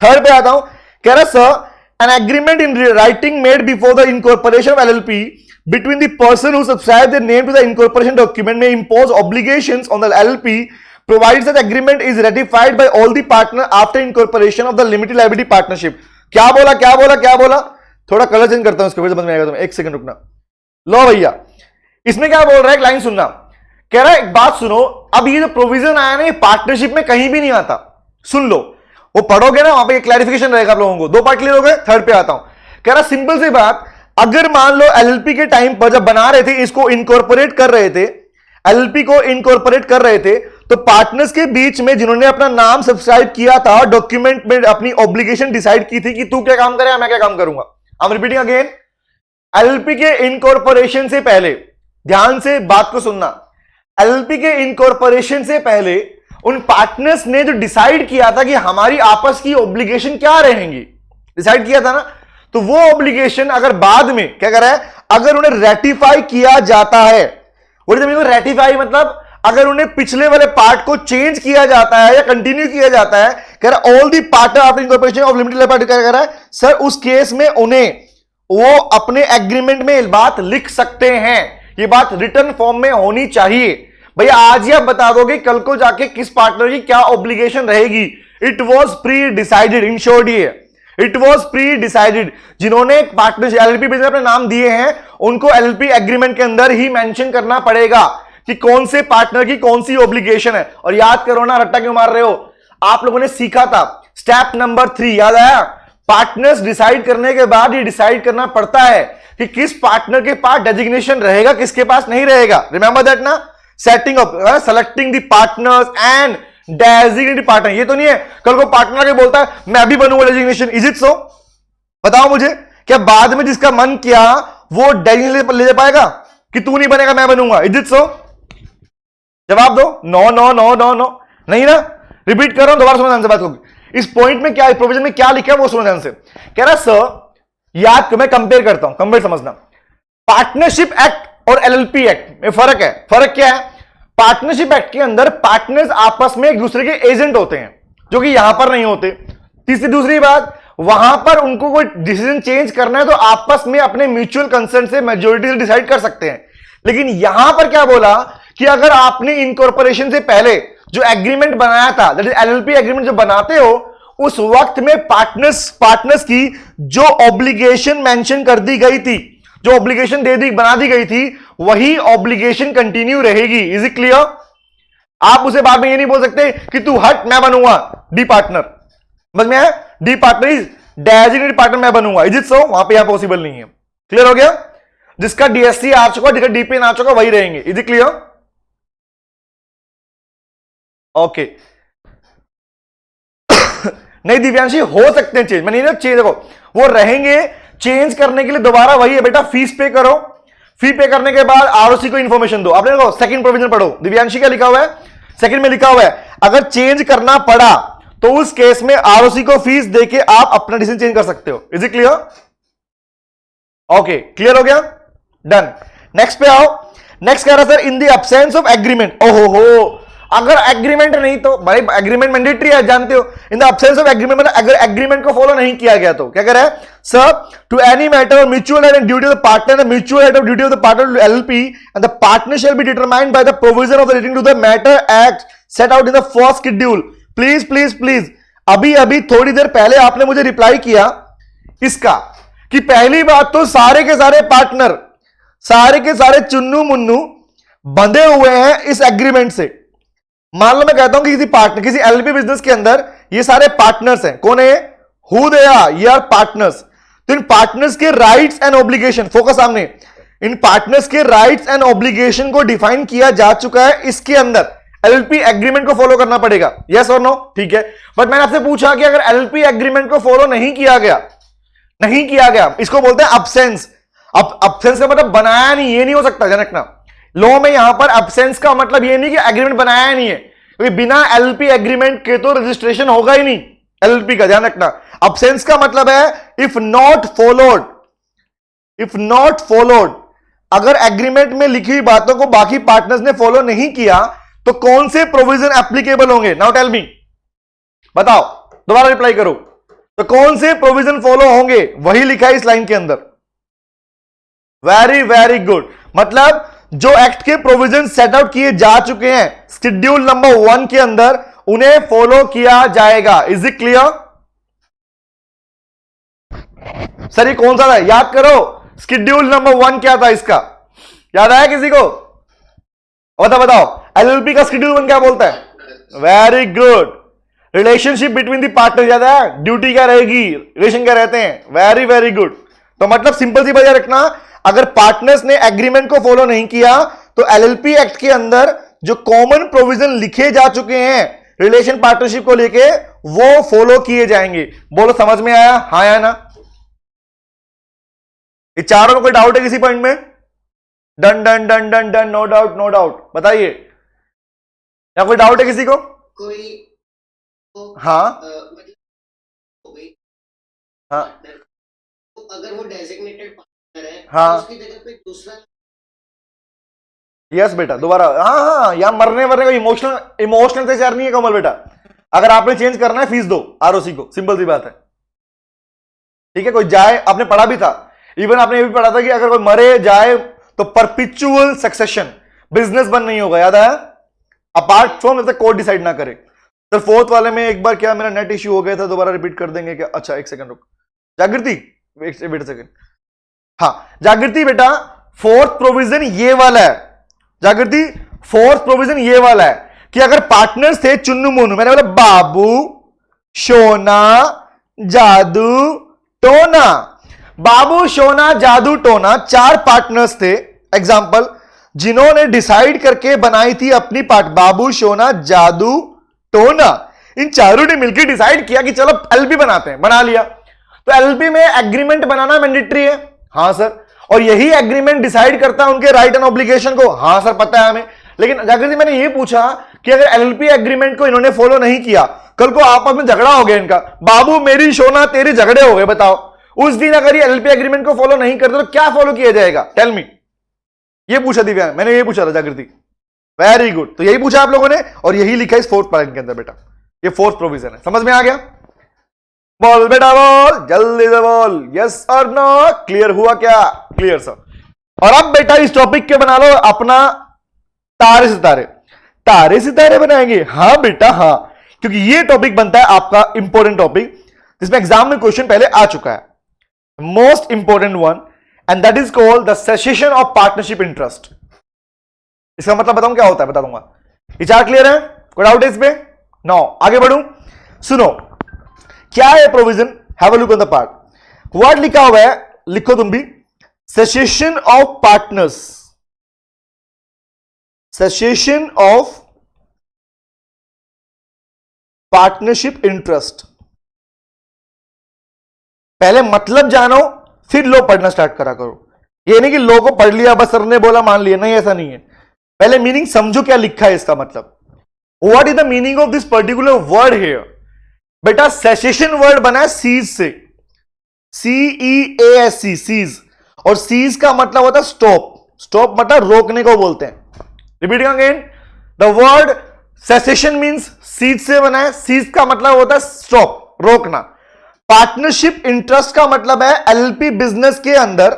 थर्ड पे आता हूं। कह रहा sir, an agreement in writing made before the incorporation of LLP between the person who subscribed their name to the incorporation document may impose obligations on the LLP provided that agreement is ratified by all the partners after incorporation of the limited liability partnership। क्या बोला? थोड़ा colour change करता हूं, इसको फिर समझ में आएगा तुम्हें, एक सेकंड रुकना। लो भैया, इसमें क्या बोल रहा है, एक लाइन सुनना। कह रहा है एक बात सुनो, अब ये जो प्रोविजन आया ना, ये पार्टनरशिप में कहीं भी नहीं आता, सुन लो, वो पढ़ोगे ना, वहां पे क्लैरिफिकेशन रहेगा आप लोगों को। दो पार्ट क्लियर हो गए, थर्ड पे आता हूं। कह रहा सिंपल सी बात, अगर मान लो एलएलपी के टाइम पर जब बना रहे थे, इसको इनकॉर्पोरेट कर रहे थे, एलएलपी को इनकॉर्पोरेट कर रहे थे, तो पार्टनर्स के बीच में जिन्होंने अपना नाम सब्सक्राइब किया था, डॉक्यूमेंट में अपनी ऑब्लिगेशन डिसाइड की थी कि तू क्या काम करेगा, मैं क्या काम करूंगा। I am repeating again, LLP के इनकॉर्पोरेशन से पहले, ध्यान से बात को सुनना, एलएलपी के इनकॉर्पोरेशन से पहले उन पार्टनर्स ने जो डिसाइड किया था कि हमारी आपस की ऑब्लिगेशन क्या रहेंगी, डिसाइड किया था ना, तो वो ऑब्लिगेशन अगर बाद में क्या कर रहा है, अगर उन्हें रेटिफाई किया जाता है, रेटिफाई मतलब अगर उन्हें पिछले वाले पार्ट को चेंज किया जाता है या कंटिन्यू किया जाता है, कह रहा all the partner after incorporation of limited party, क्या कह रहा है सर, उस केस में उन्हें वो अपने एग्रीमेंट में बात लिख सकते हैं, ये बात रिटर्न फॉर्म में होनी चाहिए। भैया आज ही आप बता दोगे कल को जाके किस पार्टनर की क्या ऑब्लिगेशन रहेगी। It was pre decided, in short ये इट वॉज प्री डिसाइडेड। जिन्होंने पार्टनरशिप एलएलपी बिजनेस अपने नाम दिए हैं, उनको एलएलपी एग्रीमेंट के अंदर ही मेंशन करना पड़ेगा कि कौन से पार्टनर की कौन सी ऑब्लिगेशन है। और याद करो ना, रट्टा क्यों मार रहे हो, आप लोगों ने सीखा था स्टेप नंबर 3, याद आया? पार्टनर्स डिसाइड करने के बाद ये डिसाइड करना पड़ता है कि किस पार्टनर के पास डेजिग्नेशन रहेगा, किसके पास नहीं रहेगा। रिमेंबर दैट ना, setting up, selecting the partners and designated partner. ये तो नहीं है कल को पार्टनर के बोलता है मैं भी बनूंगा डेजिग्नेशन, इज इट सो? बताओ मुझे, क्या बाद में जिसका मन किया वो डेजिग्नेशन ले पाएगा कि तू नहीं बनेगा मैं बनूंगा, इज इट सो? जवाब दो, no no no no no, नहीं ना। रिपीट कर रहा हूं, दोबारा सुनो ध्यान से बात होगी। इस पॉइंट में क्या, प्रोविजन में क्या लिखा है वो सुनो ध्यान से। कह रहा सर याद, मैं कंपेयर करता हूं, कंपेयर समझना। पार्टनरशिप एक्ट और एलएलपी एक्ट में फर्क है। फर्क क्या है? पार्टनरशिप एक्ट के अंदर पार्टनर्स आपस में एक दूसरे के एजेंट होते हैं, जो कि यहां पर नहीं होते। दूसरी बात, वहां पर उनको कोई डिसीजन चेंज करना है तो आपस में अपने म्यूचुअल कंसेंट से मेजोरिटी से डिसाइड कर सकते हैं। लेकिन यहां पर क्या बोला कि अगर आपने इनकॉर्पोरेशन से पहले जो एग्रीमेंट बनाया था, दैट इज एलएलपी एग्रीमेंट जो बनाते हो, उस वक्त में पार्टनर्स की जो ऑब्लिगेशन मेंशन कर दी गई थी, जो ऑब्लिगेशन बना दी गई थी, वही ऑब्लिगेशन कंटिन्यू रहेगी। Is it clear? आप उसे बाद में ये नहीं बोल सकते कि तू हट मैं बनूंगा डी पार्टनर, समझ में आया? D partner is designated partner, मैं बनूंगा, इज इट सो? वहां पे यहां पॉसिबल नहीं है। क्लियर हो गया? जिसका डीएससी आ चुका, जिसका डीपीएन आ चुका, वही रहेंगे। Is it clear? ओके। नहीं दिव्यांशी, हो सकते हैं चेंज, मैं नहीं ना चेंज, देखो वो रहेंगे। चेंज करने के लिए दोबारा वही है बेटा, फीस पे करो, फी पे करने के बाद आरओसी को इंफॉर्मेशन दो। आपने देखो सेकंड प्रोविजन पढ़ो, दिव्यांशी क्या लिखा हुआ है, सेकंड में लिखा हुआ है अगर चेंज करना पड़ा तो उस केस में आरओसी को फीस देके आप अपना डिसीजन चेंज कर सकते हो। Is it clear? Okay, clear हो गया, डन। नेक्स्ट पे आओ। नेक्स्ट कह रहा sir in the absence of agreement, ओहो हो, अगर एग्रीमेंट नहीं तो भाई एग्रीमेंट मैंडेटरी है, जानते हो। In the absence of agreement, मतलब अगर एग्रीमेंट को फॉलो नहीं किया गया तो क्या कह रहा है सर, टू एनी मैटर और mutual right and duty of the partner, the mutual right of duty of the partner LLP and the partner shall be determined by the provision of relating to the matter act set out in the first schedule. Please please please, अभी अभी थोड़ी देर पहले आपने मुझे reply किया इसका कि पहली बात तो सारे के सारे पार्टनर, सारे के सारे चुन्नू मुन्नू बंधे हुए हैं इस एग्रीमेंट से। मान लो मैं कहता हूं कि किसी पार्टनर, किसी एलपी बिजनेस के अंदर ये सारे पार्टनर्स हैं, कौन है, हु दे आर, ये आर पार्टनर्स। तो इन पार्टनर्स के राइट्स एंड ऑब्लिगेशन, फोकस सामने, इन पार्टनर्स के राइट्स एंड ऑब्लिगेशन को डिफाइन किया जा चुका है। इसके अंदर एलपी एग्रीमेंट को फॉलो करना पड़ेगा, यस और नो, ठीक है। बट मैंने आपसे पूछा कि अगर एलपी एग्रीमेंट को फॉलो नहीं किया गया, इसको बोलते हैं अब्सेंस। अब अब्सेंस का मतलब बनाया नहीं, ये नहीं हो सकता, ध्यान रखना। लॉ में यहां पर अब्सेंस का मतलब ये नहीं कि एग्रीमेंट बनाया नहीं है, क्योंकि बिना एलपी एग्रीमेंट के तो रजिस्ट्रेशन होगा ही नहीं एलपी का, ध्यान रखना। अब्सेंस का मतलब है इफ नॉट फॉलोड, अगर एग्रीमेंट में लिखी हुई बातों को बाकी पार्टनर्स ने फॉलो नहीं किया तो कौन से प्रोविजन एप्लीकेबल होंगे। नाउ टेल मी, बताओ, दोबारा रिप्लाई करो, तो कौन से प्रोविजन फॉलो होंगे, वही लिखा है इस लाइन के अंदर। वेरी वेरी गुड, मतलब जो एक्ट के प्रोविजन सेट आउट किए जा चुके हैं शेड्यूल नंबर 1 के अंदर, उन्हें फॉलो किया जाएगा। Is it clear? सर ये कौन सा था, याद करो, शेड्यूल नंबर 1 क्या था इसका, याद आया किसी को? बताओ एलएलपी का शेड्यूल 1 क्या बोलता है? Very good, relationship between the partner, याद है, ड्यूटी क्या रहेगी, रिलेशन क्या रहते हैं, वेरी वेरी गुड। तो मतलब सिंपल सी बात रखना, अगर पार्टनर्स ने एग्रीमेंट को फॉलो नहीं किया तो एलएलपी एक्ट के अंदर जो कॉमन प्रोविजन लिखे जा चुके हैं रिलेशन पार्टनरशिप को लेके, वो फॉलो किए जाएंगे। बोलो समझ में आया, हाँ या ना? ये चारों में कोई डाउट है किसी पॉइंट में? Done done done done done, no doubt no doubt, बताइए, या कोई डाउट है किसी को? कोई हाँ हाँ, तो अगर वो डेजिग्नेटेड पार्टनर है, हाँ, उसकी जगह पे दूसरा, यस बेटा, दोबारा, हाँ हाँ, यहां मरने का इमोशनल से चार नहीं है कमल बेटा। अगर आपने चेंज करना है फीस दो आरओसी को, सिंपल सी बात है, ठीक है। कोई जाए, आपने पढ़ा भी था, इवन आपने ये भी पढ़ा था कि अगर कोई मरे जाए तो परपिचुअल सक्सेशन, बिजनेस बंद नहीं होगा, याद आया, अपार्ट फ्रॉम जब तक कोर्ट डिसाइड ना करे। सर फोर्थ वाले में एक बार क्या मेरा नेट इश्यू हो गया था, दोबारा रिपीट कर देंगे क्या? अच्छा एक सेकंड रुक, जागृति वेट सेकंड, हाँ जागृति बेटा, फोर्थ प्रोविजन ये वाला है, जागृति फोर्थ प्रोविजन ये वाला है कि अगर पार्टनर्स थे चुन्नू मोनू, मैंने बोला बाबू, शोना, जादू, टोना, बाबू, शोना, जादू, टोना, 4 पार्टनर्स थे एग्जाम्पल, जिन्होंने डिसाइड करके बनाई थी अपनी पार्ट, बाबू, शोना, जादू, टोना, इन चारों ने मिलकर डिसाइड किया कि चलो एलपी बनाते हैं, बना लिया। तो एलपी में एग्रीमेंट बनाना मैंडेटरी है, हाँ सर, और यही एग्रीमेंट डिसाइड करता है उनके राइट एंड ऑब्लिगेशन को, हाँ सर पता है हमें। लेकिन जागृति मैंने ये पूछा कि अगर एलएलपी एग्रीमेंट को इन्होंने फॉलो नहीं किया, कल को आपस में झगड़ा हो गया इनका, बाबू मेरी शोना तेरी, झगड़े हो गए, बताओ उस दिन अगर ये एलएलपी एग्रीमेंट को फॉलो नहीं करते तो क्या फॉलो किया जाएगा, टेल मी। ये पूछा दिव्या, मैंने ये पूछा था जागृति, वेरी गुड। तो यही पूछा आप लोगों ने और यही लिखा है इस फोर्थ पॉइंट के अंदर बेटा, ये फोर्थ प्रोविजन है, समझ में आ गया? बोल बेटा बोल, जल्दी से बोल, यस और नो, क्लियर हुआ क्या? Clear sir. और अब बेटा इस टॉपिक के बना लो अपना तारे सितारे, तारे सितारे बनाएंगे, हाँ बेटा हाँ, क्योंकि ये टॉपिक बनता है आपका इंपॉर्टेंट टॉपिक, जिसमें एग्जाम में क्वेश्चन पहले आ चुका है, most important one, and that is called the cessation of partnership interest. इसका मतलब बताऊं क्या होता है, बता दूंगा। ये 4 क्लियर है? कोई डाउट है इस पे? नो, आगे बढ़ूं, सुनो क्या है provision, have a look on the part. Word लिखा हुआ है, लिखो तुम भी, cessation of partners, cessation of partnership interest. पहले मतलब जानो फिर लो पढ़ना स्टार्ट करा करो, ये नहीं कि लो को पढ़ लिया बस सर ने बोला मान लिया, नहीं ऐसा नहीं है, पहले मीनिंग समझो क्या लिखा है इसका मतलब, what is the meaning of this particular word here. बेटा सेसेशन वर्ड बना है सीज से, CEASC, सीज, और सीज का मतलब होता है स्टॉप, स्टॉप मतलब रोकने को बोलते हैं। Repeating again, the word cessation means cease से बना है, सीज का मतलब होता है स्टॉप, रोकना। पार्टनरशिप इंटरेस्ट का मतलब है एलएलपी बिजनेस के अंदर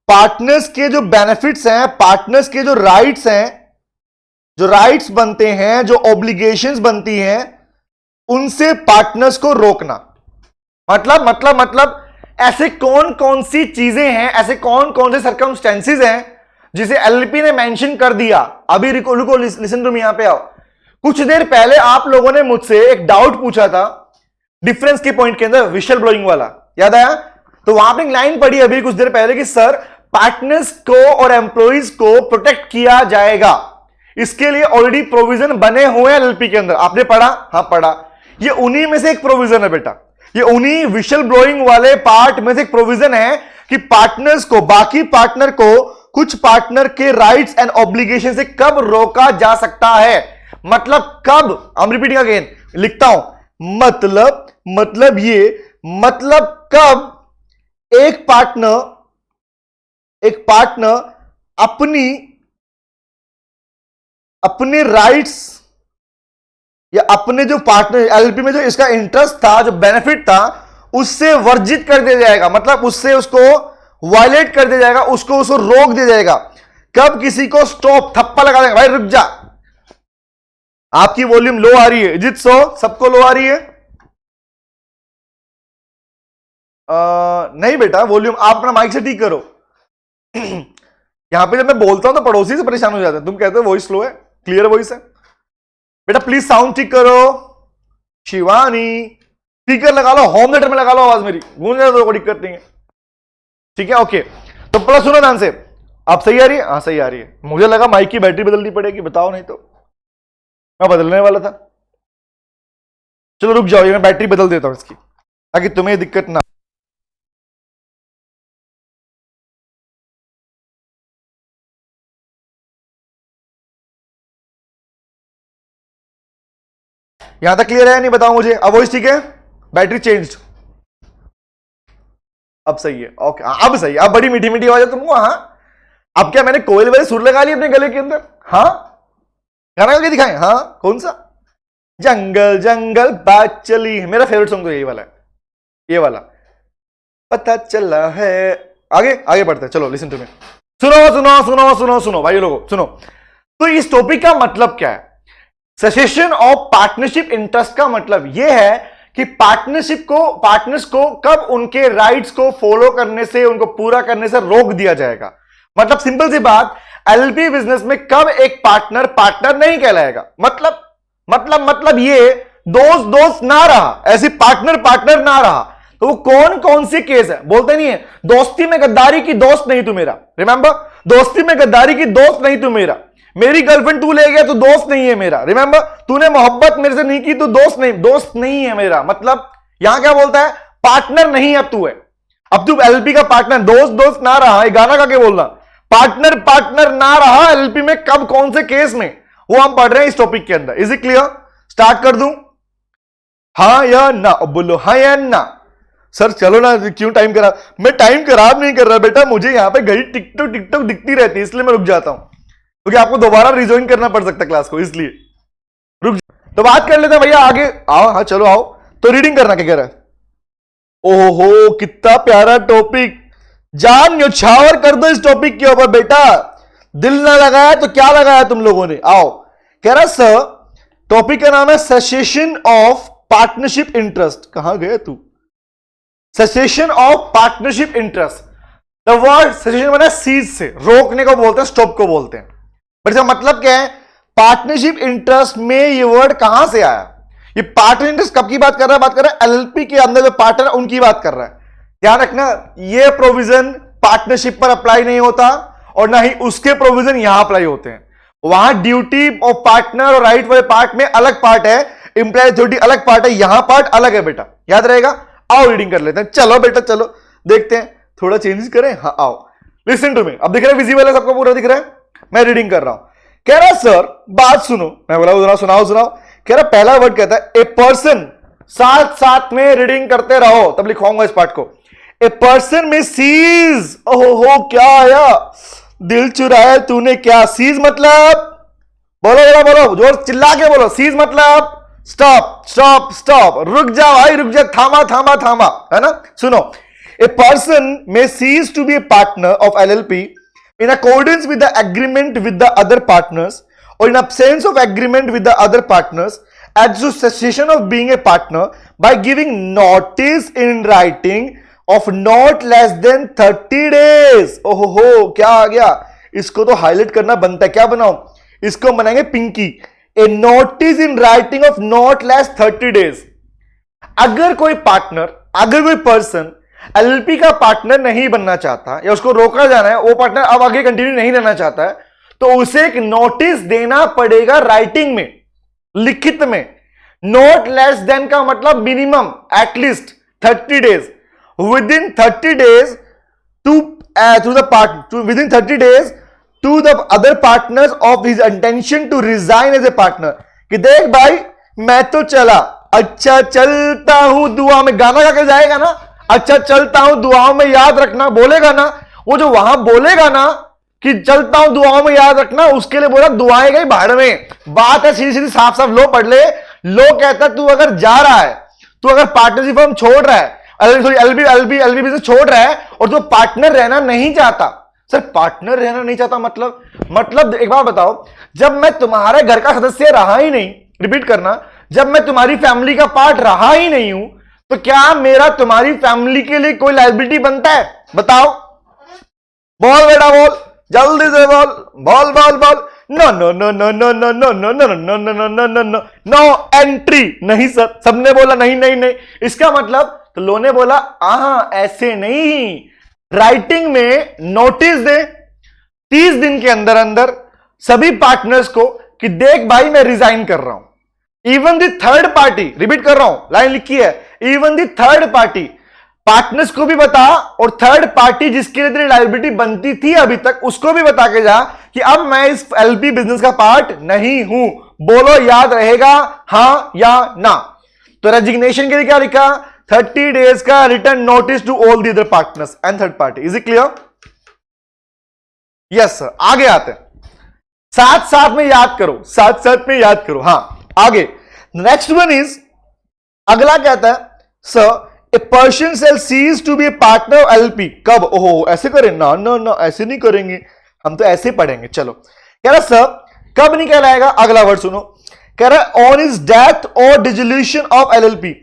पार्टनर्स के जो बेनिफिट्स हैं, पार्टनर्स के जो राइट्स हैं, जो राइट्स बनते हैं, जो ऑब्लिगेशंस बनती हैं, उनसे पार्टनर्स को रोकना। मतलब ऐसे कौन कौन सी चीजें हैं, ऐसे कौन कौन से सर्कमस्टेंसेस हैं जिसे एलएलपी ने मेंशन कर दिया। अभी रुको लिसन टू मी, यहां पे आओ। कुछ देर पहले आप लोगों ने मुझसे एक डाउट पूछा था डिफरेंस के पॉइंट के अंदर, विशल ब्लोइंग वाला, याद आया? तो वहां पे एक लाइन पढ़ी अभी कुछ देर पहले कि सर पार्टनर्स को और एम्प्लॉइज को प्रोटेक्ट किया जाएगा, इसके लिए ऑलरेडी प्रोविजन बने हुए हैं एलएलपी के अंदर। आपने पढ़ा? हाँ पढ़ा। ये उन्हीं में से एक प्रोविजन है बेटा, ये उन्हीं विशल ब्लोइंग वाले पार्ट में से एक प्रोविजन है कि पार्टनर्स को, बाकी पार्टनर को कुछ पार्टनर के राइट्स एंड ऑब्लिगेशन से कब रोका जा सकता है। मतलब कब, आई एम रिपीटिंग अगेन, लिखता हूं, मतलब कब एक पार्टनर अपने राइट्स या अपने जो पार्टनर एलएलपी में जो इसका इंटरेस्ट था, जो बेनिफिट था, उससे वर्जित कर दिया जाएगा, मतलब उससे उसको वायलेट कर दिया जाएगा, उसको रोक दिया जाएगा। कब किसी को स्टॉप, थप्पा लगा देगा, भाई रुक जा। आपकी वॉल्यूम लो आ रही है, इज इट सो? सबको लो आ रही है? नहीं बेटा, वॉल्यूम आप अपना माइक से ठीक करो। यहां पे जब मैं बोलता हूं तो पड़ोसी से परेशान हो जाते हैं, तुम कहते हो वॉइस स्लो है, क्लियर वॉइस है। बेटा प्लीज साउंड ठीक करो। शिवानी स्पीकर लगा लो, होम थिएटर में लगा लो, आवाज मेरी गूंज जाए तो कोई दिक्कत नहीं है, ठीक है? ओके, तो प्लस सुनो ध्यान से, आप सही आ रही है? हाँ सही आ रही है। मुझे लगा माइक की बैटरी बदलनी पड़ेगी, बताओ, नहीं तो मैं बदलने वाला था। चलो रुक जाओ, ये मैं बैटरी बदल देता हूं इसकी, ताकि तुम्हें दिक्कत ना। यहां तक क्लियर है नहीं, बताओ मुझे। अब वॉइस ठीक है? बैटरी चेंज, अब सही है? ओके, अब सही है। अब बड़ी मीठी मीठी आवाज है तुमको? हाँ। अब क्या मैंने कोयल वाले सुर लगा ली अपने गले के अंदर? हाँ, गाना गा के दिखाएं? हाँ, कौन सा? जंगल जंगल बात चली, मेरा फेवरेट सॉन्ग तो यही वाला है, ये वाला, पता चला है। आगे आगे बढ़ते हैं, चलो लिसन टू मी। सुनो सुनो सुनो सुनो सुनो भाई लोगों, सुनो। तो इस टॉपिक का मतलब क्या है? सेसेशन ऑफ पार्टनरशिप इंटरेस्ट का मतलब यह है कि पार्टनर्स को कब उनके राइट्स को फॉलो करने से, उनको पूरा करने से रोक दिया जाएगा। मतलब सिंपल सी बात, एलएलपी बिजनेस में कब एक पार्टनर नहीं कहलाएगा। मतलब ये दोस्त ना रहा, ऐसी पार्टनर ना रहा, तो वो कौन कौन से केस है? बोलते नहीं है दोस्ती में गद्दारी की दोस्त नहीं तू मेरा, रिमेंबर? दोस्ती में गद्दारी की दोस्त नहीं तू मेरा, मेरी गर्लफ्रेंड तू ले गया तो दोस्त नहीं है मेरा, रिमेंबर? तूने मोहब्बत मेरे से नहीं की तो दोस्त नहीं है मेरा। मतलब यहां क्या बोलता है? पार्टनर नहीं अब तू है, अब तू एलएलपी का पार्टनर, दोस्त ना रहा। ये गाना गा के बोलना, पार्टनर ना रहा एलएलपी में, कब कौन से केस में, वो हम पढ़ रहे हैं इस टॉपिक के अंदर। Is it clear? स्टार्ट कर दूं? हाँ या ना? बोलो हाँ या ना। सर चलो ना, क्यों टाइम खराब? मैं टाइम खराब नहीं कर रहा बेटा, मुझे यहां पे घड़ी टिकटॉक दिखती रहती है, इसलिए मैं रुक जाता हूं, क्योंकि आपको दोबारा रिजॉइन करना पड़ सकता है क्लास को, इसलिए रुक। तो बात कर लेते हैं भैया, आगे आओ। हाँ चलो आओ, तो रीडिंग करना क्या कह रहा है? ओहो कितना प्यारा टॉपिक, जान न्यौछावर कर दो इस टॉपिक के ऊपर बेटा। दिल ना लगाया तो क्या लगाया तुम लोगों ने? आओ। कह रहा सर टॉपिक का नाम है सेसेशन ऑफ पार्टनरशिप इंटरेस्ट। कहां गया तू? Cessation of partnership interest. The word cessation बना सीज से, रोकने को बोलते हैं, स्टॉप को बोलते हैं। बट इसका मतलब क्या है? पार्टनरशिप इंटरेस्ट में ये वर्ड कहां से आया? ये पार्टनर इंटरेस्ट कब की बात कर रहा है? बात कर रहा है एलएलपी के अंदर जो पार्टनर उनकी बात कर रहा है। ध्यान रखना, ये प्रोविजन पार्टनरशिप पर अप्लाई नहीं होता और ना ही उसके प्रोविजन यहां अप्लाई होते हैं। वहां ड्यूटी ऑफ पार्टनर और राइट वाले पार्ट में अलग पार्ट है, इंप्लॉय अथॉरिटी अलग पार्ट है, यहां पार्ट अलग है बेटा, याद रहेगा। आओ रीडिंग कर लेते हैं, चलो बेटा चलो देखते हैं, थोड़ा चेंजेस करें। हाँ आओ, लिसन टू मी। अब दिख रहा है विजिबल है सबको, पूरा दिख रहा है? मैं रीडिंग कर रहा हूं। कह रहा सर बात सुनो, मैं बोला सुनाओ। कह रहा पहला वर्ड कहता है ए पर्सन, साथ में रीडिंग करते रहो तब लिखवाऊंगा इस पार्ट को। ए पर्सन में सीज, ओहो क्या आया, दिल चुराया तूने क्या? सीज मतलब बोलो बोलो जोर चिल्ला के बोलो। सीज मतलब स्टॉप स्टॉप स्टॉप, रुक जा भाई रुक जा, थामा थामा थामा, है ना। सुनो, a person may cease to be a partner of LLP in accordance with the agreement with the other partners or in absence of agreement with the other partners at the cessation of being a partner by giving notice in writing of not less than 30 days। ओहो क्या आ गया, इसको तो highlight करना बनता है। क्या बनाओ इसको, बनाएंगे Pinky. A notice in writing of not less 30 days. अगर कोई पार्टनर, अगर कोई पर्सन एलएलपी का पार्टनर नहीं बनना चाहता या उसको रोका जाना है, वो पार्टनर अब आगे कंटिन्यू नहीं रहना चाहता है, तो उसे एक नोटिस देना पड़ेगा राइटिंग में, लिखित में। नॉट लेस देन का मतलब minimum at least 30 days. Within 30 days to the part within 30 days to the other partners of his intention to resign as a partner. कि देख भाई मैं तो चला, अच्छा चलता हूं दुआ में, गाना गा के जाएगा ना, अच्छा चलता हूं दुआओं में याद रखना, बोलेगा ना। वो जो वहां बोलेगा ना कि चलता हूं दुआओं में याद रखना, उसके लिए बोला दुआएं गई भाड़ में। बात है सीधी सीधी साफ साफ, लो पढ़ ले। लो कहता तू अगर जा रहा है, तू अगर पार्टनरशिप फर्म छोड़ रहा है, एलबी बिजनेस छोड़ रहा है और तू पार्टनर रहना नहीं चाहता। सर पार्टनर रहना नहीं चाहता मतलब एक बात बताओ, जब मैं तुम्हारे घर का सदस्य रहा ही नहीं, रिपीट करना, जब मैं तुम्हारी फैमिली का पार्ट रहा ही नहीं हूं, तो क्या मेरा तुम्हारी फैमिली के लिए कोई लायबिलिटी बनता है? बताओ, बोल बेटा बोल, जल्दी से बोल, बोल बोल बोल। No no no no no no no no no no no no no no no no entry. नहीं सर, सबने बोला नहीं नहीं नहीं। इसका मतलब, तो लो ने बोला ऐसे नहीं, राइटिंग में नोटिस दे 30 दिन के अंदर अंदर सभी पार्टनर्स को कि देख भाई मैं रिजाइन कर रहा हूं। Even the third party, repeat कर रहा हूं, लाइन लिखी है, even the third party, partners को भी बता, और थर्ड पार्टी जिसके लिए तेरी लायबिलिटी बनती थी अभी तक, उसको भी बता के जा कि अब मैं इस एलपी बिजनेस का पार्ट नहीं हूं। बोलो याद रहेगा हां या ना? तो रेजिग्नेशन के लिए क्या लिखा? 30 डेज का return notice to all the other partners and third party. Is it clear? Yes sir. आगे आते हैं, साथ साथ में याद करो, साथ साथ में याद करो। हां आगे, नेक्स्ट वन इज, अगला कहता है sir a person shall cease to be a partner of LP. कब? ओहो ऐसे करें ना ना ना, ऐसे नहीं करेंगे, हम तो ऐसे पढ़ेंगे। चलो, कह रहा सर कब नहीं कहलाएगा? अगला वर्ड सुनो, कह रहा ऑन हिज डेथ और डिसोल्यूशन ऑफ एलएलपी।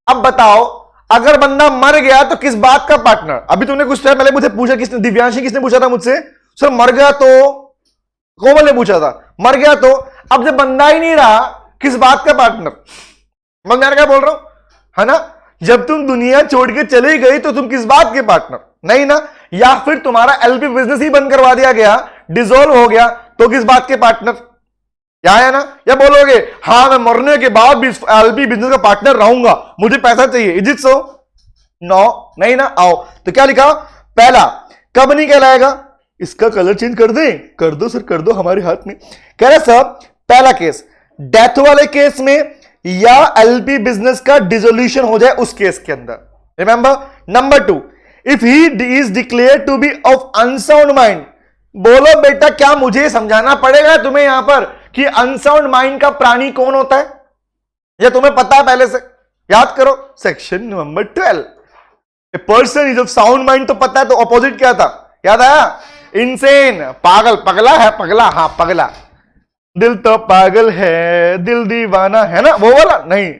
अब बताओ, अगर बंदा मर गया तो किस बात का पार्टनर? अभी तुमने कुछ टाइम पहले मुझे पूछा, किसने, दिव्यांशी किसने पूछा था मुझसे, सर मर गया तो, कोमल ने पूछा था, मर गया तो। अब जब बंदा ही नहीं रहा, किस बात का पार्टनर? मैं क्या बोल रहा हूं, है ना? जब तुम दुनिया छोड़ के चली गई तो तुम किस बात के पार्टनर? नहीं ना। या फिर तुम्हारा एलपी बिजनेस ही बंद करवा दिया गया, डिसॉल्व हो गया, तो किस बात के पार्टनर? क्या है ना? या बोलोगे हाँ मैं मरने के बाद भी एलपी बिजनेस का पार्टनर रहूंगा, मुझे पैसा चाहिए, इज इट सो? नो, नहीं ना। आओ, तो क्या लिखा? पहला, कब नहीं कहलाएगा? इसका कलर चेंज कर दे, कर दो सर कर दो, हमारे हाथ में। कह रहे सर पहला केस डेथ वाले केस में, या एलपी बिजनेस का डिसोल्यूशन हो जाए उस केस के अंदर। Remember, number 2, if he is declared to be of unsound mind. बोलो बेटा, क्या मुझे समझाना पड़ेगा तुम्हें यहां पर कि अनसाउंड माइंड का प्राणी कौन होता है, या तुम्हें पता है पहले से? याद करो section number 12, A person is of sound mind. तो पता है, तो ऑपोजिट क्या था? याद आया? इंसेन, पागल, पगला है, पगला, हाँ पगला। दिल तो पागल है, दिल दीवाना है ना, वो वाला नहीं।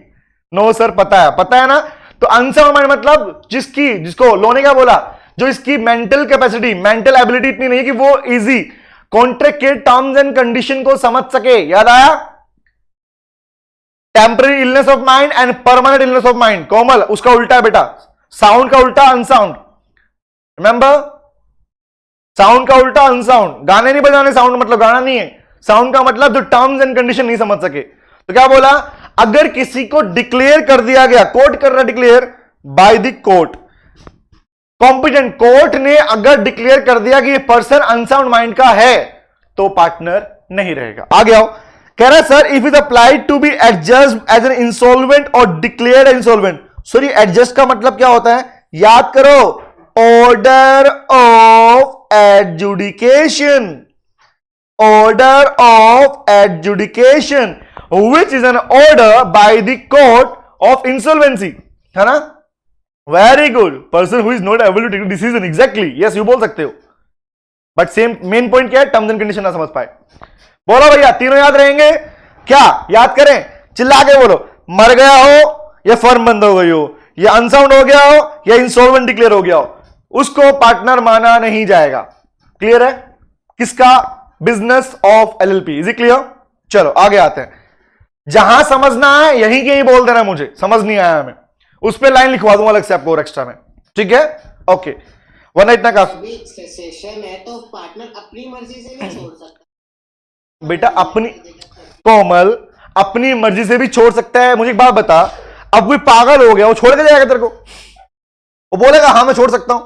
नो सर पता है ना। तो अनसाउंड माइंड मतलब जिसको लोने क्या बोला, जो इसकी मेंटल कैपेसिटी, मेंटल एबिलिटी इतनी नहीं है कि वो इजी कॉन्ट्रैक्ट के टर्म्स एंड कंडीशन को समझ सके। याद आया? Temporary illness of mind and permanent illness of mind. Komal, उसका उल्टा है बेटा, साउंड का उल्टा अनसाउंड। रिमेंबर, साउंड का उल्टा अनसाउंड। गाने नहीं बजाने, साउंड मतलब गाना नहीं है, साउंड का मतलब जो टर्म्स एंड कंडीशन नहीं समझ सके। तो क्या बोला? अगर किसी को डिक्लेयर कर दिया गया, कोर्ट कर रहा, declare by the court, competent court ने अगर डिक्लेयर कर दिया कि ये पर्सन अनसाउंड माइंड का है, तो पार्टनर नहीं रहेगा। आगे आओ, कह रहा sir if is applied to be adjust as an insolvent और डिक्लेयर्ड इंसॉल्वेंट। सॉरी, एडजस्ट का मतलब क्या होता है? याद करो, order of adjudication. order of adjudication which is an order by the court of insolvency, है ना? Very good. Person who is not able to take decision. Exactly, yes, you बोल सकते हो. बट सेम मेन पॉइंट क्या है? Terms and condition ना समझ पाए. बोलो भैया, तीनों याद रहेंगे क्या? याद करें, चिल्ला के बोलो. मर गया हो या फर्म बंद हो गई हो या अनसाउंड हो गया हो या इंसॉल्वेंट डिक्लेयर हो गया हो, उसको पार्टनर माना नहीं जाएगा. क्लियर है? किसका? Business of LLP. Is it clear? चलो आगे आते हैं. जहां समझना है यहीं के ही बोल देना. मुझे समझ नहीं आया, हमें उस पर लाइन लिखवा दूंगा अलग से आपको और एक्स्ट्रा में. ठीक है? ओके, वरना इतना काफी. अभी सेशन है तो पार्टनर अपनी मर्जी से नहीं छोड़ सकता बेटा अपनी, कोमल, अपनी मर्जी से भी छोड़ सकता है. मुझे एक बात बता, अब कोई पागल हो गया, वो छोड़ के जाएगा तेरे को? वो बोलेगा हाँ मैं छोड़ सकता हूं?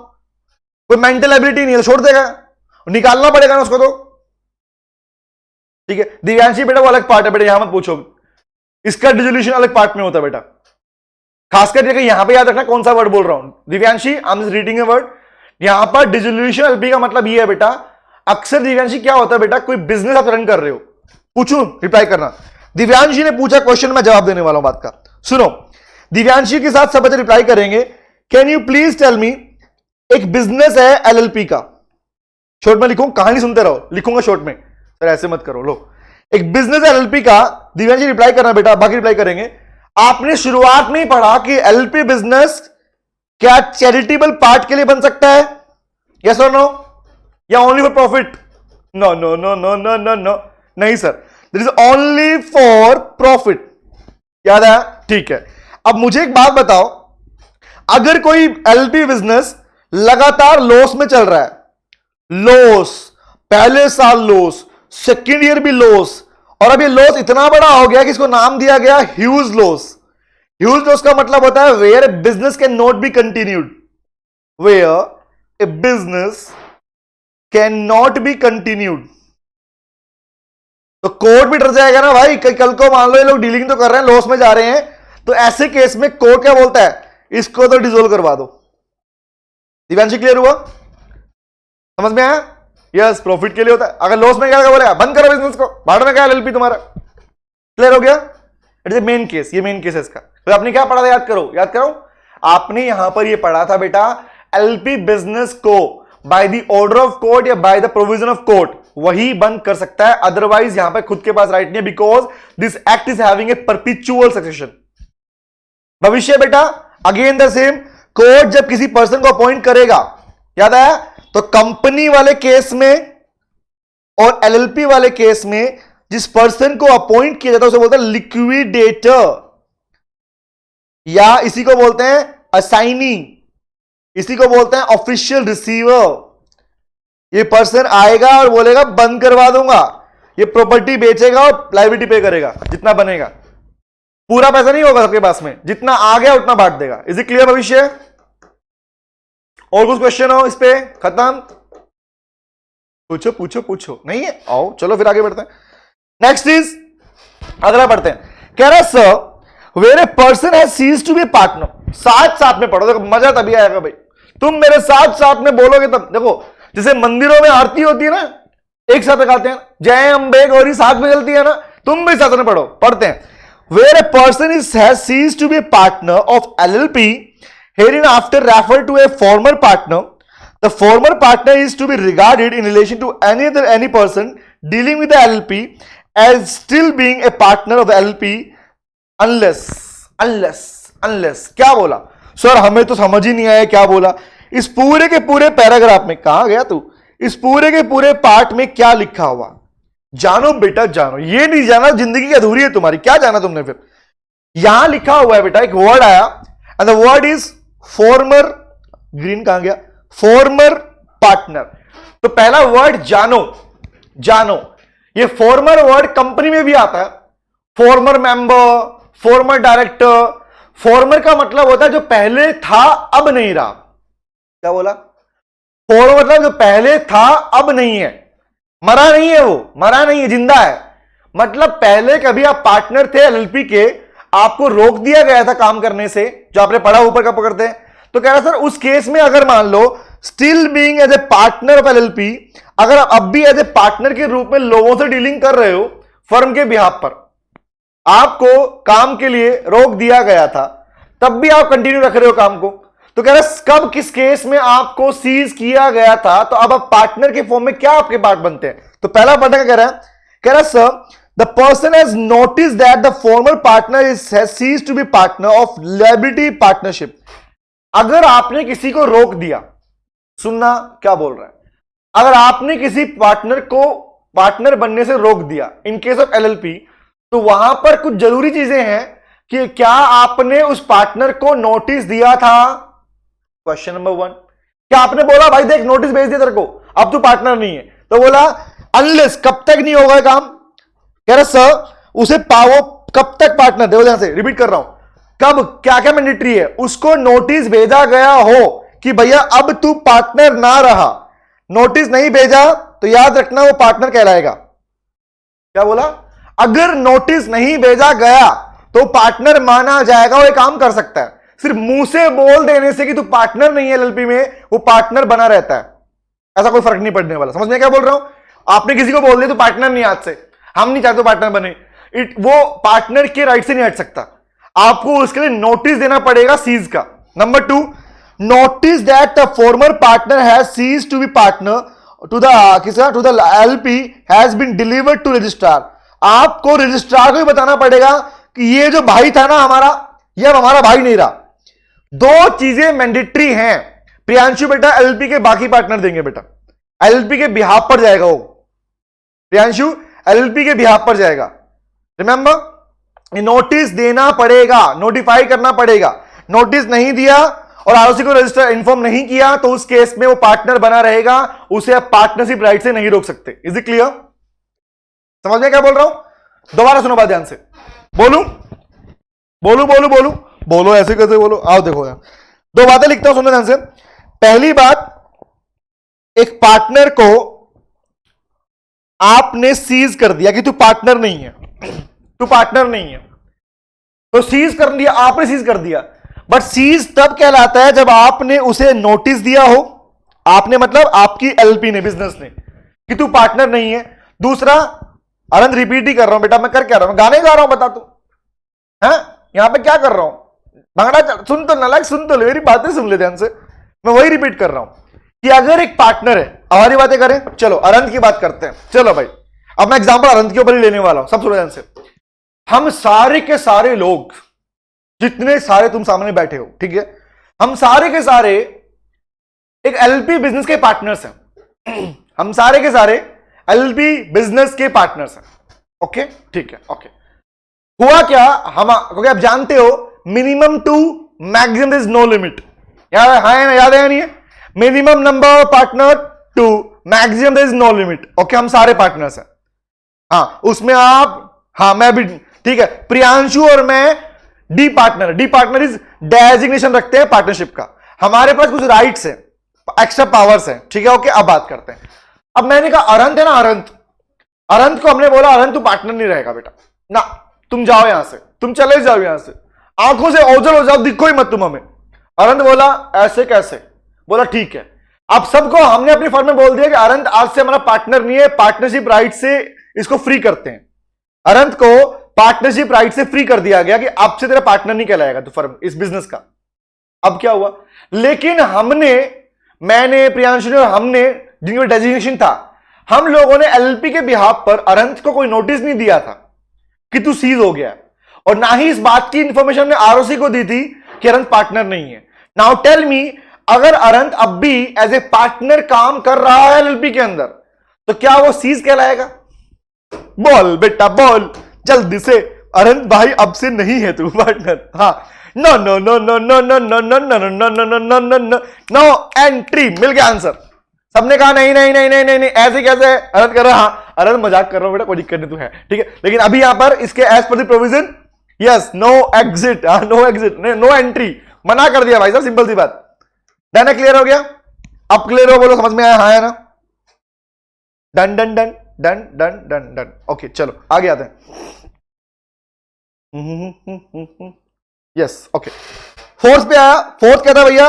कोई मेंटल एबिलिटी नहीं है तो छोड़ देगा? निकालना पड़ेगा ना उसको तो. ठीक है दिव्यांशी बेटा, वो अलग पार्ट है बेटा, यहां मत पूछो. इसका डिसोल्यूशन अलग पार्ट में होता है बेटा. खासकर जगह यहां पे याद रखना कौन सा वर्ड बोल रहा हूं. Divyanshi, I am reading a word. यहां पर डिसोल्यूशन एलपी का मतलब ये है बेटा, अक्सर दिव्यांशी क्या होता है बेटा, कोई बिजनेस आप रन कर रहे हो. पूछूं, रिप्लाई करना. दिव्यांशी ने पूछा क्वेश्चन, मैं जवाब देने वाला हूं बात का. सुनो, दिव्यांशी के साथ सब बच्चे रिप्लाई करेंगे. Can you please tell me, एक बिजनेस है एलएलपी का. शॉर्ट में लिखूं, कहानी सुनते रहो, लिखूंगा शॉर्ट में. सर ऐसे मत करो. लो, एक बिजनेस एलएलपी का. दिव्यांशी रिप्लाई करना बेटा, बाकी रिप्लाई करेंगे. आपने शुरुआत में ही पढ़ा कि एलपी बिजनेस क्या चैरिटेबल पार्ट के लिए बन सकता है? यस और नो? या only for profit? No no no no no no no, नहीं sir, this is only for profit. याद है? ठीक है. अब मुझे एक बात बताओ, अगर कोई एलपी बिजनेस लगातार लॉस में चल रहा है, लॉस, पहले साल लॉस, सेकेंड ईयर भी लॉस, और अब ये लॉस इतना बड़ा हो गया कि इसको नाम दिया गया ह्यूज लॉस. ह्यूज लॉस का मतलब होता है where a business can not be continued. Where a business can not be continued. तो कोर्ट भी डर जाएगा ना भाई. कल को मान लो ये लोग डीलिंग तो कर रहे हैं, लॉस में जा रहे हैं, तो ऐसे केस में कोर्ट क्या बोलता है? इसको तो डिसोल्व करवा दो. दिव्यांशी क्लियर हुआ? समझ में आया? यस, प्रॉफिट के लिए होता है. अगर लॉस में क्या बोलेगा? बंद करो बिजनेस को, भाड़ में क्या एलएलपी तुम्हारा. क्लियर हो गया? It is main case. ये मेन केस है इसका. तो आपने क्या पढ़ा था? याद करो, याद करो. आपने यहां पर ये पढ़ा था बेटा, एलपी बिजनेस को by the order of court या by the provision of court वही बंद कर सकता है, अदरवाइज यहां पर खुद के पास राइट नहीं है, because this act is having a perpetual succession. भविष्य बेटा अगेन द सेम. कोर्ट जब किसी पर्सन को अपॉइंट करेगा, याद आया, तो कंपनी वाले केस में और एलएलपी वाले केस में जिस पर्सन को अपॉइंट किया जाता है उसे बोलते हैं लिक्विडेटर, या इसी को बोलते हैं असाइनी, इसी को बोलते हैं ऑफिशियल रिसीवर. ये पर्सन आएगा और बोलेगा बंद करवा दूंगा, ये प्रॉपर्टी बेचेगा और लायबिलिटी पे करेगा जितना बनेगा. पूरा पैसा नहीं होगा सबके पास में, जितना आ गया उतना बांट देगा. इज इट क्लियर भविष्य? और कुछ क्वेश्चन हो इस पे? खत्म? पूछो पूछो पूछो. नहीं है? आओ चलो फिर आगे बढ़ते हैं. नेक्स्ट इज, अगला पढ़ते हैं. कह रहा sir where a person has ceased to be partner. साथ साथ में पढ़ो, देखो मजा तभी आएगा भाई. तुम मेरे साथ साथ में बोलोगे तब. देखो जैसे मंदिरों में आरती होती है ना, एक साथ गाते हैं जय अंबे गौरी, साथ में चलती है ना, तुम भी साथ में पढ़ो. पढ़ते हैं. Where a person is has ceased to be partner of LLP, hereinafter referred to a former partner, the former partner is to be regarded in relation to any person dealing with the LLP as still being a partner of the LLP unless क्या बोला sir? हमें तो समझ ही नहीं आया क्या बोला. इस पूरे के पूरे पैराग्राफ में, कहां गया तू? इस पूरे के पूरे पार्ट में क्या लिखा हुआ जानो बेटा, जानो. ये नहीं जाना जिंदगी की अधूरी है तुम्हारी. क्या जाना तुमने फिर? यहां लिखा हुआ है बेटा, एक वर्ड आया and the word is farmer. Green कहां गया? Farmer partner. तो पहला वर्ड जानो. जानो, ये फॉर्मर वर्ड कंपनी में भी आता है. Farmer member, farmer director. Farmer का मतलब होता है जो पहले था अब नहीं रहा. क्या बोला? फॉर्मर मतलब जो पहले था अब नहीं है. मरा नहीं है, वो मरा नहीं है, जिंदा है. मतलब पहले कभी आप पार्टनर थे एलएलपी के, आपको रोक दिया गया था काम करने से, जो आपने पढ़ा ऊपर का पकड़ते हैं. तो कह रहा सर उस केस में अगर मान लो still being as a partner of LLP, अगर आप अब भी एज ए पार्टनर के रूप में लोगों से डीलिंग कर रहे हो फर्म के बिहाफ पर, आपको काम के लिए रोक दिया गया था, तब भी आप कंटिन्यू रख रहे हो काम को, तो कह रहा कब किस केस में आपको सीज किया गया था, तो अब आप पार्टनर के फॉर्म में क्या आपके पार्ट बनते हैं। तो पहला पार्ट क्या कह रहा है sir the person has notice that the former partner is has ceased to be partner of liability partnership. अगर आपने किसी को रोक दिया, सुनना क्या बोल रहा है, अगर आपने किसी पार्टनर को पार्टनर बनने से रोक दिया इन केस ऑफ एलएलपी, तो वहां पर कुछ जरूरी चीजें हैं कि क्या आपने उस पार्टनर को नोटिस दिया था। क्वेश्चन नंबर 1, क्या आपने बोला भाई देख नोटिस भेज दिया तेरे को, अब तू पार्टनर नहीं है, तो बोला अनलेस, कब तक नहीं होगा काम, कह रहा सर उसे पावो कब तक पार्टनर, देखो ध्यान से रिपीट कर रहा हूं, कब क्या क्या मैंडेटरी है, उसको नोटिस भेजा गया हो कि भैया अब तू पार्टनर ना रहा, नोटिस नहीं भेजा तो याद रखना वो पार्टनर कहलाएगा। क्या बोला, अगर नोटिस नहीं भेजा गया तो पार्टनर माना जाएगा, वो एक काम कर सकता है, सिर्फ मुंह से बोल देने से कि तू पार्टनर नहीं है एलएलपी में, वो पार्टनर बना रहता है, ऐसा कोई फर्क नहीं पड़ने वाला। समझ में क्या बोल रहा हूं, आपने किसी को बोल दिया तो पार्टनर नहीं, आज से हम नहीं चाहते पार्टनर बने, वो पार्टनर के राइट से नहीं हट सकता, आपको उसके लिए नोटिस देना पड़ेगा सीज का। Number 2, notice that the former partner has ceased to be partner to the LP has been delivered to registrar. आपको रजिस्ट्रार को भी बताना पड़ेगा कि ये जो भाई था ना हमारा, ये अब हमारा भाई नहीं रहा। दो चीजें मैंडेटरी हैं। प्रियांशु बेटा एलएलपी के बाकी पार्टनर देंगे बेटा, एलएलपी के बिहाफ पर जाएगा वो, प्रियांशु एलएलपी के बिहाफ पर जाएगा। रिमेंबर, नोटिस देना पड़ेगा, नोटिफाई करना पड़ेगा। नोटिस नहीं दिया और आरओसी को रजिस्टर इन्फॉर्म नहीं किया तो उस केस में वो पार्टनर बना रहेगा, उसे आप पार्टनरशिप राइट से नहीं रोक सकते। Is it clear? समझ में क्या बोल रहा हूं? दोबारा सुनो बात ध्यान से, बोलू बोलू बोलू बोलू बोलो, ऐसे कैसे बोलो, आओ देखो यार, दो बातें लिखता हूं, सुनो ध्यान से। पहली बात, एक पार्टनर को आपने सीज कर दिया कि तू पार्टनर नहीं है, तू पार्टनर नहीं है, तो सीज कर दिया, आपने सीज कर दिया, बट सीज तब कहलाता है जब आपने उसे नोटिस दिया हो, आपने मतलब आपकी एलपी ने, बिजनेस ने, कि तू पार्टनर नहीं है। दूसरा, अनंत रिपीट ही कर रहा हूं बेटा, मैं कर क्या रहा हूं, गाने गा रहा हूं, बता तू है यहां पे क्या कर रहा हूं, भंगड़ा सुन तो नालायक, सुन तो ले, मेरी बातें सुन ले ध्यान से, मैं वही रिपीट कर रहा हूं कि अगर एक पार्टनर है, हमारी बातें करें, चलो अरंत की बात करते हैं। चलो भाई, अब मैं एग्जांपल अरंत के ऊपर ही लेने वाला हूं, सब सुनो ध्यान से। हम सारे के सारे लोग, जितने सारे तुम सामने बैठे हो, ठीक है, हम सारे के सारे एक एलएलपी बिजनेस के पार्टनर्स हैं। हम सारे के सारे एलएलपी बिजनेस के पार्टनर्स हैं। ओके, ठीक है, ओके। हुआ क्या, हम, क्योंकि आप जानते हो minimum two maximum is no limit, याद है ना, याद है नहीं है, minimum number partner two maximum is no limit. Okay, हम सारे पार्टनर्स हैं, हाँ उसमें आप, हाँ मैं भी, ठीक है, प्रियांशु और मैं D partner, D partner is designation रखते हैं पार्टनरशिप का, हमारे पास कुछ राइट्स हैं, एक्स्ट्रा पावर्स हैं, ठीक है। ओके, अब बात करते हैं। अब मैंने कहा अरंत है ना, अरंत को हमने बोला अरंत तू पार्टनर नहीं रहेगा बेटा, ना तुम जाओ यहां से, तुम चले जाओ यहां से, आंखों से ओझल हो जाओ, दिखो ही मत तुम हमें। अरंत बोला ऐसे कैसे, बोला ठीक है। अब सबको हमने अपनी फर्म में बोल दिया कि अरंत आज से हमारा पार्टनर नहीं है, पार्टनरशिप राइट से इसको फ्री करते हैं। अरंत को पार्टनरशिप राइट से फ्री कर दिया गया कि अब से तेरा पार्टनर नहीं कहलाएगा तू फर्म, इस बिजनेस का। अब क्या हुआ, लेकिन हमने, मैंने, प्रियांशु ने और हमने, जिनका डेजिग्नेशन था, हम लोगों ने एलएलपी के बिहाफ पर अरंत को कोई नोटिस नहीं दिया था कि तू सीज हो गया, और ना ही इस बात की इंफॉर्मेशन हमने आरओसी को दी थी कि अरंत पार्टनर नहीं है। नाउ टेल मी, अगर अरंत अब भी एज ए पार्टनर काम कर रहा है एलएलपी के अंदर, तो क्या वो सीज कहलाएगा? बोल बेटा बोल जल्दी से, अरंत भाई अब से नहीं है तू पार्टनर। हाँ, no no no no no no no no no no no no no no no no entry. मिल गया आंसर, सबने कहा नहीं नहीं नहीं नहीं नहीं नहीं, ऐसे कैसे? अरंत कर रहा, हाँ अरंत मजाक कर रहा हूं बेटा, कोई दिक्कत नहीं, तू है ठीक है, लेकिन अभी यहां पर इसके as per the provision, yes, no exit, no exit, no entry, मना कर दिया भाई साहब, सिंपल सी बात। डन है, क्लियर हो गया? अब क्लियर हो, बोलो समझ में आया? हाँ है ना? Done done done done done done done. Okay चलो आगे आते हैं। यस, ओके, फोर्थ पे आया। फोर्थ क्या था भैया?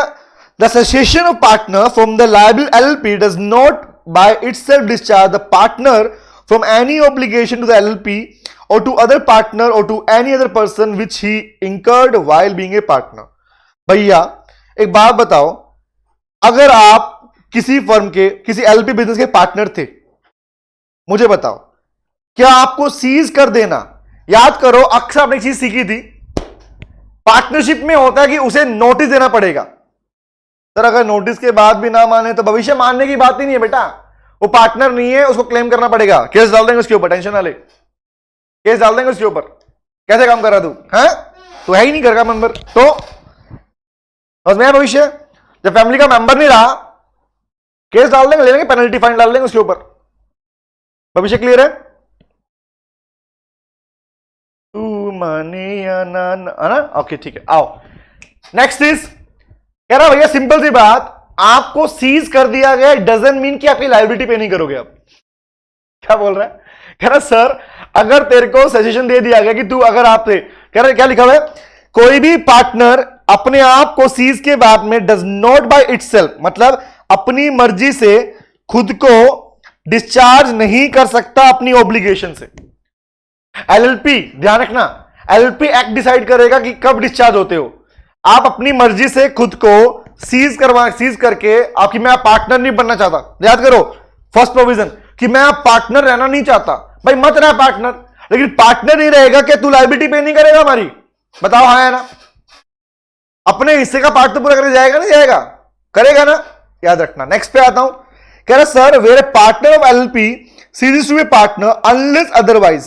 The cessation of partner from the liable LLP does not by itself discharge the partner from any obligation to the LLP or to other partner or to any other person which he incurred while being a partner. भैया एक बात बताओ, अगर आप किसी firm के किसी LP business के पार्टनर थे, मुझे बताओ, क्या आपको सीज कर देना, याद करो अक्सर आपने एक चीज सीखी थी, पार्टनरशिप में होता है कि उसे नोटिस देना पड़ेगा। सर अगर नोटिस के बाद भी ना माने तो भविष्य मानने की बात ही नहीं है बेटा, वो पार्टनर नहीं है, उसको क्लेम करना पड़ेगा, केस डाल देंगे उसके ऊपर, टेंशन ना ले, केस डाल देंगे उसके ऊपर। कैसे काम कर रहा तू है, तू है ही नहीं घर का मेंबर, तो बस मैं भविष्य जब फैमिली का मेंबर नहीं रहा, केस डाल देंगे, ले लेंगे, पेनल्टी फाइन डाल देंगे उसके ऊपर। भविष्य क्लियर है? तू माने या ना, ओके ठीक है, आओ नेक्स्ट इज, कह रहा भैया सिंपल सी बात, आपको सीज कर दिया गया डजंट मीन कि आपकी लायबिलिटी पे नहीं करोगे आप। क्या बोल रहा है? कह रहा सर अगर तेरे को सजेशन दे दिया गया कि तू अगर आप थे, कह रहा क्या लिखा हुआ है, कोई भी पार्टनर अपने आप को सीज के बाद में डज नॉट बाय इटसेल्फ, मतलब अपनी मर्जी से खुद को डिस्चार्ज नहीं कर सकता अपनी ऑब्लिगेशन से। एलएलपी ध्यान रखना, एलएलपी एक्ट डिसाइड करेगा कि कब डिस्चार्ज होते हो। आप अपनी मर्जी से खुद को सीज करके आपकी मैं पार्टनर नहीं बनना चाहता, याद करो फर्स्ट प्रोविजन कि मैं आप पार्टनर रहना नहीं चाहता, भाई मत रहा पार्टनर, लेकिन पार्टनर नहीं रहेगा क्या तू लायबिलिटी पे नहीं करेगा हमारी? बताओ हाँ है ना? अपने हिस्से का पार्ट तो पूरा करके जाएगा नहीं जाएगा, करेगा ना, याद रखना। नेक्स्ट पे आता हूं, कह रहा sir where a partner of LLP ceases to a partner unless otherwise,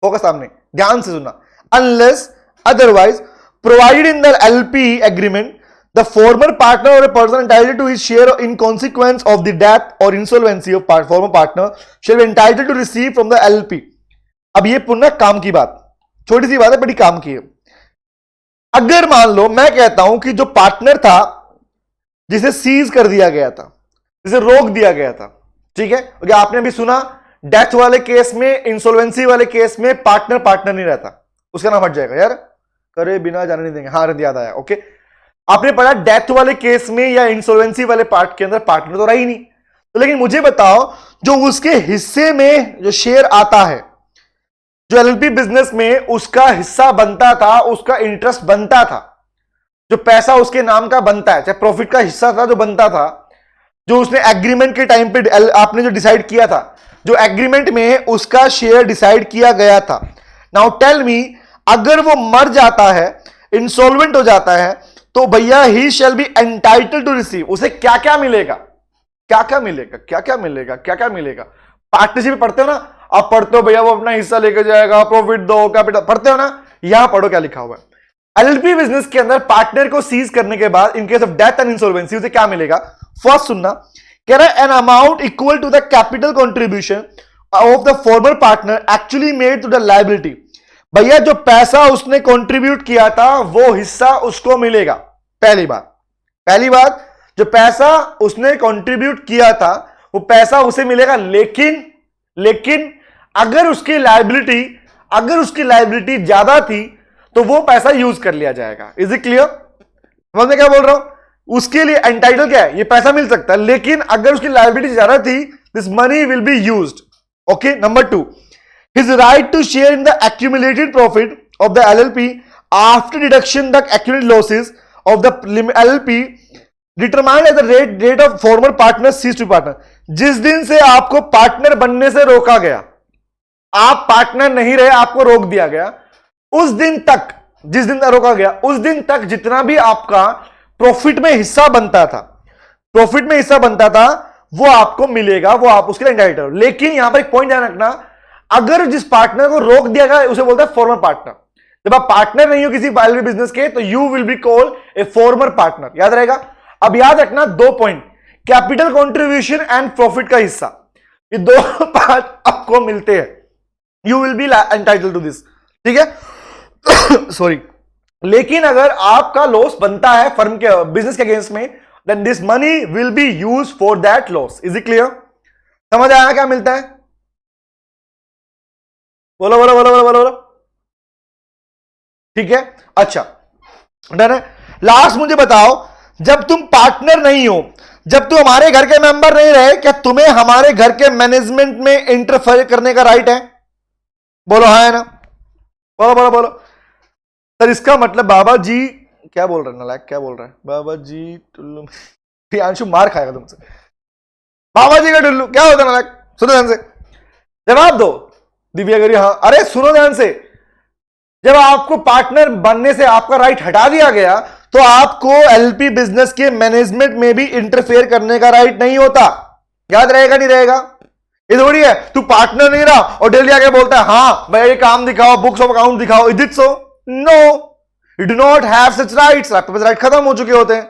focus सामने ध्यान से सुनना, unless otherwise provided in the LP agreement, the former partner or a person entitled to his share in consequence of the death or insolvency of former partner shall be entitled to receive from the LP. अब ये पुनः काम की बात, छोटी सी बात है बड़ी काम की है। अगर मान लो मैं कहता हूं कि जो पार्टनर था जिसे सीज कर दिया गया था, जिसे रोक दिया गया था, ठीक है, क्योंकि आपने अभी सुना डेथ वाले केस में, इंसॉल्वेंसी वाले केस में पार्टनर नहीं रहता, उसका नाम हट जाएगा यार, करे बिना जाने नहीं देंगे। हाँ याद आया, ओके। आपने पढ़ा डेथ वाले केस में या इंसॉल्वेंसी वाले पार्ट के अंदर पार्टनर तो रहा ही नहीं, तो लेकिन मुझे बताओ जो उसके हिस्से में जो शेयर आता है, जो एलएलपी बिजनेस में उसका हिस्सा बनता था, उसका इंटरेस्ट बनता था, जो पैसा उसके नाम का बनता है, चाहे प्रॉफिट का हिस्सा था जो बनता था, जो उसने एग्रीमेंट के टाइम पे आपने जो डिसाइड किया था, जो एग्रीमेंट में उसका शेयर डिसाइड किया गया था। नाउ टेल मी, अगर वो मर जाता है, इंसॉल्वेंट हो जाता है, तो भैया ही shall be entitled to receive, उसे क्या क्या मिलेगा, क्या क्या मिलेगा, क्या क्या मिलेगा, क्या क्या मिलेगा। पार्टनरशिप पढ़ते हो ना आप, पढ़ते हो भैया वो अपना हिस्सा लेकर जाएगा, प्रॉफिट दो, कैपिटल, पढ़ते हो ना, यहां पढ़ो क्या लिखा हुआ है। एलएलपी बिजनेस के अंदर पार्टनर को सीज करने के बाद in case of death and insolvency उसे क्या मिलेगा? फर्स्ट सुनना, कह रहा है an amount equal to the capital contribution of the former partner actually made to the liability. भैया जो पैसा उसने कंट्रीब्यूट किया था वो हिस्सा उसको मिलेगा। पहली बात जो पैसा उसने कंट्रीब्यूट किया था वो पैसा उसे मिलेगा, लेकिन अगर उसकी लायबिलिटी ज्यादा थी तो वो पैसा यूज कर लिया जाएगा। Is it clear? समझ में क्या बोल रहा हूं? उसके लिए एंटाइटल क्या है, ये पैसा मिल सकता है, लेकिन अगर उसकी लायबिलिटी ज्यादा थी this money will be used. Okay, number 2, his right to share in the accumulated profit of the LLP after deduction the accumulated losses of the LLP determined as the rate of former partner ceased to be partner। जिस दिन से आपको partner बनने से रोका गया, आप partner नहीं रहे, आपको रोक दिया गया, उस दिन तक, जिस दिन तक रोका गया उस दिन तक जितना भी आपका प्रॉफिट में हिस्सा बनता था वो आपको मिलेगा, वो आप उसके लिए एंटाइटल्ड हो। लेकिन यहां पर एक पॉइंट ध्यान रखना, अगर जिस पार्टनर को रोक दिया गया उसे बोलता है फॉर्मर पार्टनर। जब आप पार्टनर नहीं हो किसी बिजनेस के तो you will be called a former partner, याद रहेगा। अब याद रखना 2 point, capital contribution and profit का हिस्सा, ये 2 पार्ट आपको मिलते हैं, you will be entitled to this, ठीक है। सॉरी, लेकिन अगर आपका लॉस बनता है फर्म के बिजनेस के अगेंस्ट में, then this money will be used for that loss. Is it clear? समझ आया क्या मिलता है? बोलो। ठीक है, अच्छा डन है। लास्ट मुझे बताओ, जब तुम पार्टनर नहीं हो, जब तुम हमारे घर के मेंबर नहीं रहे, क्या तुम्हें हमारे घर के मैनेजमेंट में इंटरफेयर करने का राइट है? बोलो हाँ है ना? बोलो बोलो बोलो सर। इसका मतलब बाबा जी क्या बोल रहे हैं? नालायक क्या बोल रहा है बाबा जी? टुल्लू प्रियांशु मार खाएगा तुमसे। बाबा जी का टुल्लू क्या होता है नालायक? सुनो ध्यान से, जवाब दो। दिव्या गरी हाँ, अरे सुनो ध्यान से, जब आपको पार्टनर बनने से आपका राइट हटा दिया गया तो आपको एलपी बिजनेस के मैनेजमेंट में भी इंटरफेयर करने का राइट नहीं होता। याद रहेगा नहीं रहेगा? ये थोड़ी है तू पार्टनर नहीं रहा और डेली आके बोलता है हाँ भाई ये काम दिखाओ, बुक्स ऑफ अकाउंट दिखाओ। Is it so? No, you do not have such rights. आपके पास राइट खत्म हो चुके होते हैं।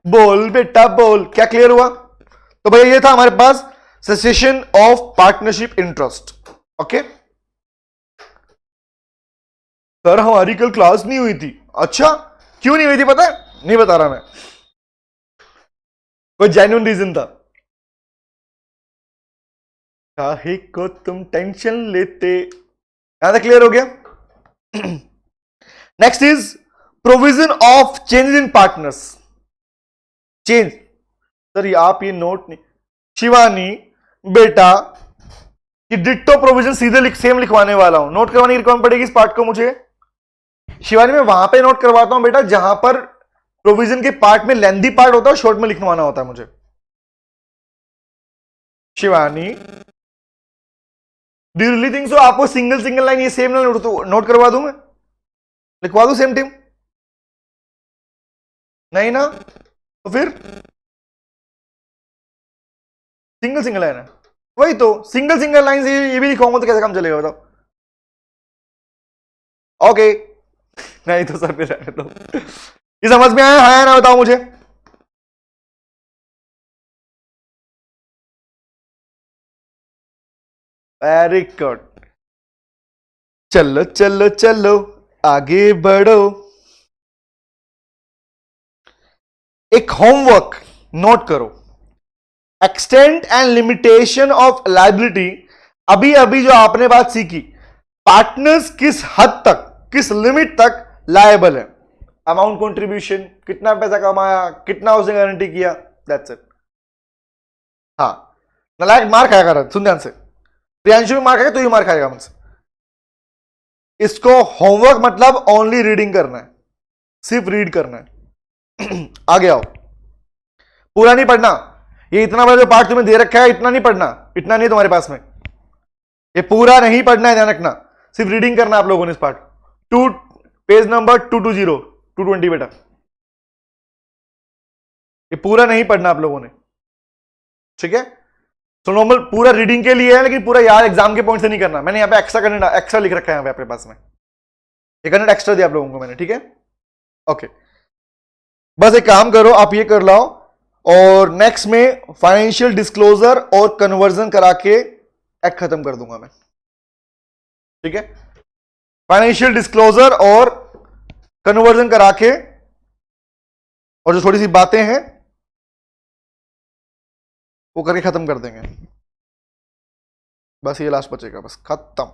बोल बेटा बोल, क्या क्लियर हुआ? तो भैया ये था हमारे पास cessation of partnership interest. Okay sir हमारी कल क्लास नहीं हुई थी। अच्छा क्यों नहीं हुई थी पता है? नहीं बता रहा मैं, कोई जेन्युइन रीजन था। काहे को तुम टेंशन लेते। यहां तक क्लियर हो गया? Next is provision of change in partners. Change sir आप ये नोट नहीं, शिवानी बेटा ये डिट्टो प्रोविजन सीधे सेम लिखवाने वाला हूं, नोट करवाने की रिक्वायरमेंट पड़ेगी इस पार्ट को मुझे। शिवानी मैं वहां पे नोट करवाता हूं बेटा जहां पर प्रोविजन के पार्ट में लेंदी पार्ट होता है, शॉर्ट में लिखवाना होता है मुझे। Shivani do you really think so? आपको सिंगल सिंगल लाइन ये सेम नोट करवा दूं मैं, लिखवा दूं सेम टीम? नहीं ना, तो फिर सिंगल सिंगल लाइन है, वही तो सिंगल सिंगल लाइन से ये भी लिखवाऊंगा तो कैसे काम चलेगा बताओ? ओके नहीं तो सर फिर रहने दो। ये समझ में आया है ना? बताओ मुझे। वेरी गुड, चलो चलो चलो आगे बढ़ो। एक होमवर्क नोट करो, extent and limitation of liability. अभी अभी जो आपने बात सीखी, पार्टनर्स किस हद तक, किस लिमिट तक लायबल है। अमाउंट कंट्रीब्यूशन, कितना पैसा कमाया, कितना उसने गारंटी किया, दैट्स इट। हाँ नालायक मार खाएगा रहा, सुन ध्यान से। प्रियांशु भी मार खाएगा, तू ही मार खाएगा मुझसे। इसको होमवर्क मतलब ओनली रीडिंग करना है, सिर्फ रीड करना है। आगे आओ, पूरा नहीं पढ़ना। ये इतना बड़ा जो पार्ट तुम्हें दे रखा है इतना नहीं पढ़ना, इतना नहीं तुम्हारे पास में, ये पूरा नहीं पढ़ना है, ध्यान रखना। सिर्फ रीडिंग करना आप लोगों ने इस पार्ट। पेज नंबर 220 220 बेटा, ये पूरा नहीं पढ़ना आप लोगों ने, ठीक है? तो नॉर्मल पूरा रीडिंग के लिए है, लेकिन पूरा यार एग्जाम के पॉइंट से नहीं करना। मैंने यहाँ पे एक्स्ट्रा लिख रखा है यहाँ पे आपके पास में, ये कंटेंट एक्स्ट्रा दिया आप लोगों को मैंने, ठीक है? ओके बस एक काम करो, आप ये कर लाओ और नेक्स्ट में फाइनेंशियल डिस्क्लोजर और कन्वर्जन करा के एक्ट खत्म कर दूंगा मैं, ठीक है? फाइनेंशियल डिस्क्लोजर और कन्वर्जन करा के, और जो थोड़ी सी बातें हैं वो करके खत्म कर देंगे। बस ये लास्ट बचेगा, बस खत्म।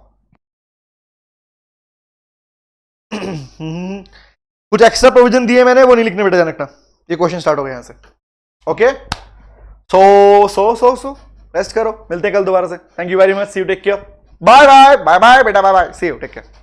कुछ एक्स्ट्रा प्रोविजन दिए मैंने, वो नहीं लिखने बेटा, ध्यान रखना। ये क्वेश्चन स्टार्ट हो गया यहां से। ओके सो रेस्ट करो, मिलते हैं कल दोबारा से। Thank you very much, see you, take care, bye bye bye bye बेटा, bye bye, see you, take care.